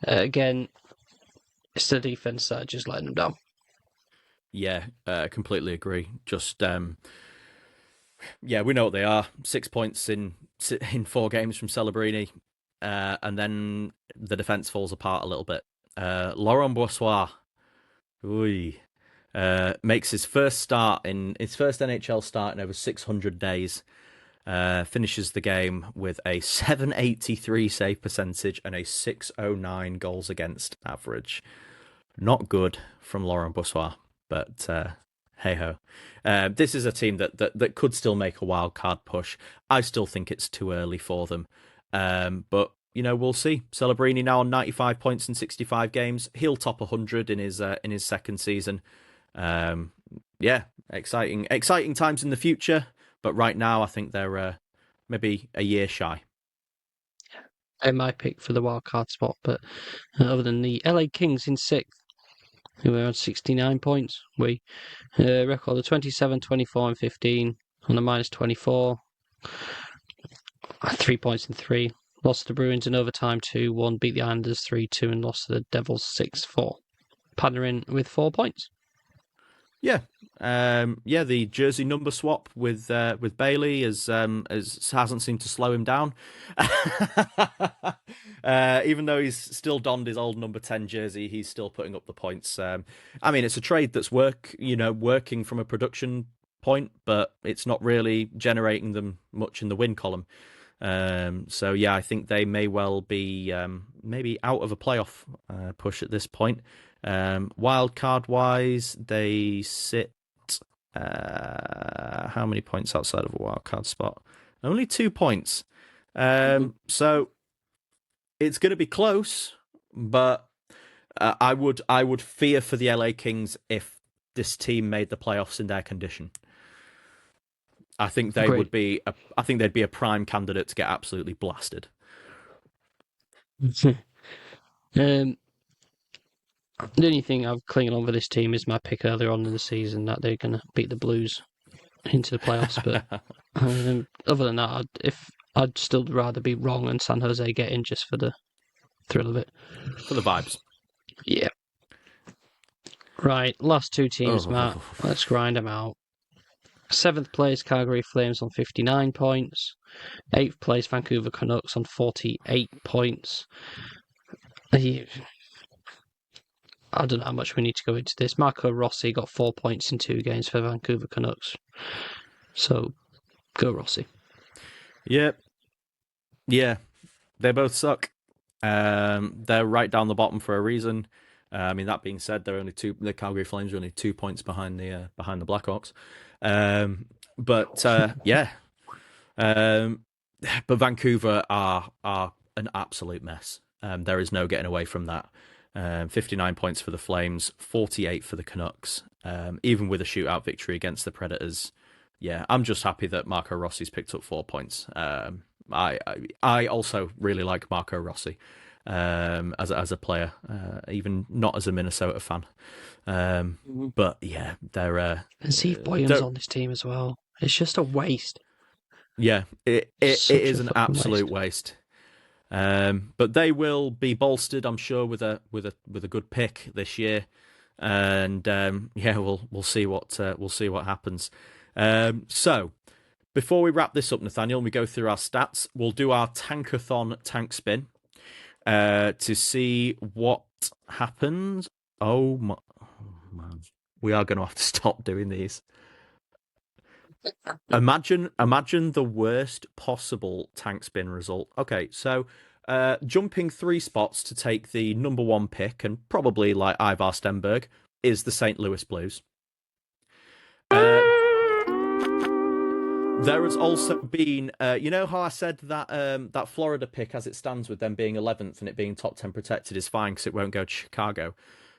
Again, it's the defense that are just letting them down. Yeah, completely agree. Just we know what they are. 6 points in 4 games from Celebrini, and then the defense falls apart a little bit. Laurent Brossoit, makes his first NHL start in over 600 days. Finishes the game with a 783 save percentage and a 609 goals against average. Not good from Laurent Brossoit, but hey-ho. This is a team that could still make a wild card push. I still think it's too early for them. But we'll see. Celebrini now on 95 points in 65 games. He'll top 100 in his second season. Exciting times in the future. But right now, I think they're maybe a year shy. They're my pick for the wildcard spot, but other than the LA Kings in sixth, who are on 69 points, we record of 27, 24, and 15 on a minus 24. 3 points in 3. Lost to the Bruins in overtime 2-1, beat the Islanders 3-2, and lost to the Devils 6-4. Partnering with 4 points. Yeah. The jersey number swap with Bailey hasn't seemed to slow him down. Even though he's still donned his old number 10 jersey, he's still putting up the points. It's a trade that's working from a production point, but it's not really generating them much in the win column. I think they may well be maybe out of a playoff push at this point. Wild card wise, they sit how many points outside of a wild card spot? Only 2 points. So it's going to be close, but I would fear for the LA Kings if this team made the playoffs in their condition. I think they would be. I think they'd be a prime candidate to get absolutely blasted. The only thing I've clinging on for this team is my pick earlier on in the season that they're going to beat the Blues into the playoffs. But other than that, I'd still rather be wrong and San Jose get in just for the thrill of it. For the vibes. Yeah. Right, last 2 teams, Matt. Let's grind them out. 7th place, Calgary Flames on 59 points. 8th place, Vancouver Canucks on 48 points. I don't know how much we need to go into this. Marco Rossi got 4 points in 2 games for Vancouver Canucks. So, go Rossi. Yep. Yeah, they both suck. They're right down the bottom for a reason. That being said, the Calgary Flames are only 2 points behind the Blackhawks. But Vancouver are an absolute mess. There is no getting away from that. 59 points for the Flames, 48 for the Canucks. Even with a shootout victory against the Predators, I'm just happy that Marco Rossi's picked up 4 points. I also really like Marco Rossi as a player, even not as a Minnesota fan. But yeah, they're and Steve Boyum's on this team as well. It's just a waste. Yeah, it is an absolute waste. But they will be bolstered, I'm sure, with a good pick this year, and we'll see what happens. So before we wrap this up, Nathaniel, and we go through our stats, we'll do our Tankathon tank spin to see what happens. Oh man, we are going to have to stop doing these. Imagine the worst possible tank spin result. Okay, so jumping 3 spots to take the number 1 pick, and probably like Ivar Stenberg, is the St. Louis Blues. There has also been, you know how I said that that Florida pick, as it stands with them being 11th and it being top 10 protected, is fine because it won't go to Chicago.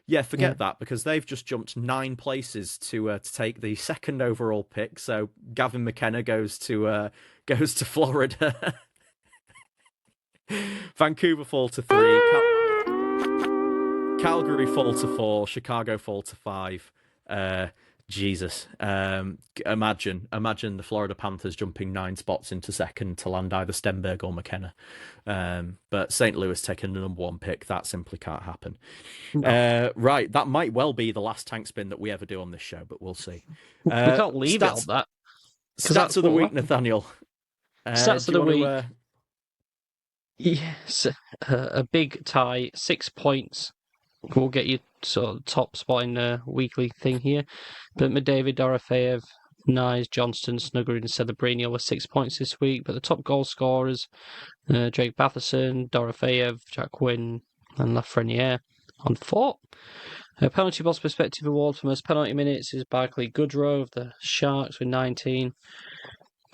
Yeah, forget that, because they've just jumped 9 places to take the 2nd overall pick. So Gavin McKenna goes to Florida. Vancouver fall to 3. Calgary fall to 4. Chicago fall to 5. Jesus. Imagine the Florida Panthers jumping 9 spots into 2nd to land either Stenberg or McKenna. But St. Louis taking the number 1 pick, that simply can't happen. No. Right, that might well be the last tank spin that we ever do on this show, but we'll see. We can't leave it on that. Stats of the week, Nathaniel. Stats of the week. Yes, a big tie, 6 points. We'll get you sort of top spot in the weekly thing here. But McDavid, Dorofeev, Nyes, Johnston, Snuggerud, and Celebrini were 6 points this week. But the top goal scorers, Drake Batherson, Dorofeev, Jack Quinn, and Lafreniere on 4. Penalty box perspective award for most penalty minutes is Barclay Goodrow of the Sharks with 19.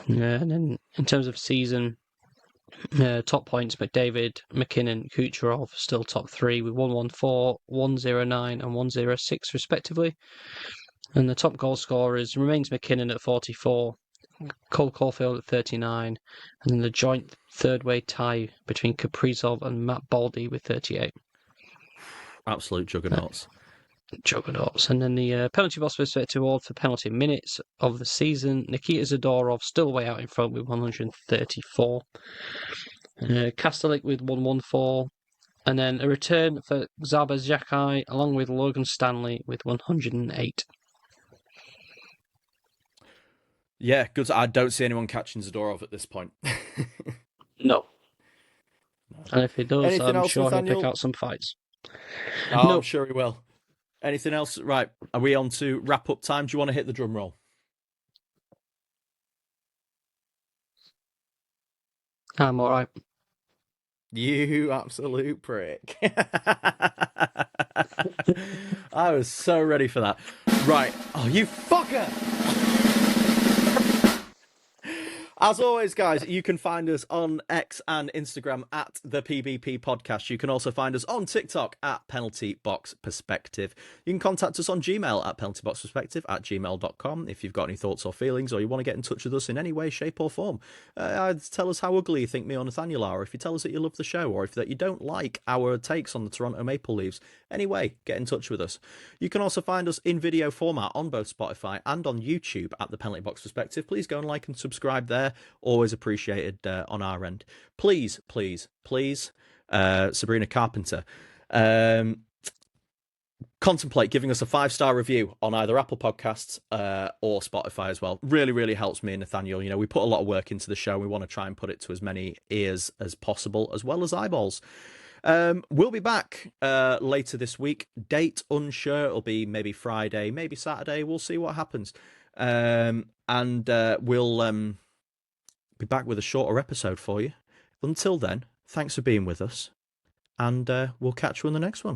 And then in terms of season, Top points, McDavid, McKinnon, Kucherov still top three with 114, 109, and 106 respectively. And the top goal scorers remains McKinnon at 44, Cole Caulfield at 39, and then the joint third-way tie between Kaprizov and Matt Baldy with 38. Absolute juggernauts. Juggernauts. And then the penalty box perspective award for penalty minutes of the season, Nikita Zadorov still way out in front with 134. Kastelik with 114. And then a return for Zabazyakai along with Logan Stanley with 108. Yeah, good. I don't see anyone catching Zadorov at this point. No. And if he does, Anything I'm else, sure Nathaniel? he'll pick out some fights. Oh, No. I'm sure he will. Anything else? Right, are we on to wrap up time? Do you want to hit the drum roll? I'm all right. You absolute prick. I was so ready for that. Right. Oh, you fucker! As always, guys, you can find us on X and Instagram at the PBP Podcast. You can also find us on TikTok at Penalty Box Perspective. You can contact us on Gmail at penaltyboxperspective@gmail.com if you've got any thoughts or feelings, or you want to get in touch with us in any way, shape, or form. Tell us how ugly you think me or Nathaniel are, or if you tell us that you love the show, or if that you don't like our takes on the Toronto Maple Leafs. Anyway, get in touch with us. You can also find us in video format on both Spotify and on YouTube at the Penalty Box Perspective. Please go and like and subscribe there. Always appreciated on our end. Please, Sabrina Carpenter, contemplate giving us a 5-star review on either Apple Podcasts or Spotify as well. Really, really helps me and Nathaniel. You know, we put a lot of work into the show. We want to try and put it to as many ears as possible, as well as eyeballs. We'll be back later this week. Date unsure. It'll be maybe Friday, maybe Saturday. We'll see what happens. And we'll be back with a shorter episode for you. Until then, thanks for being with us, and we'll catch you on the next one.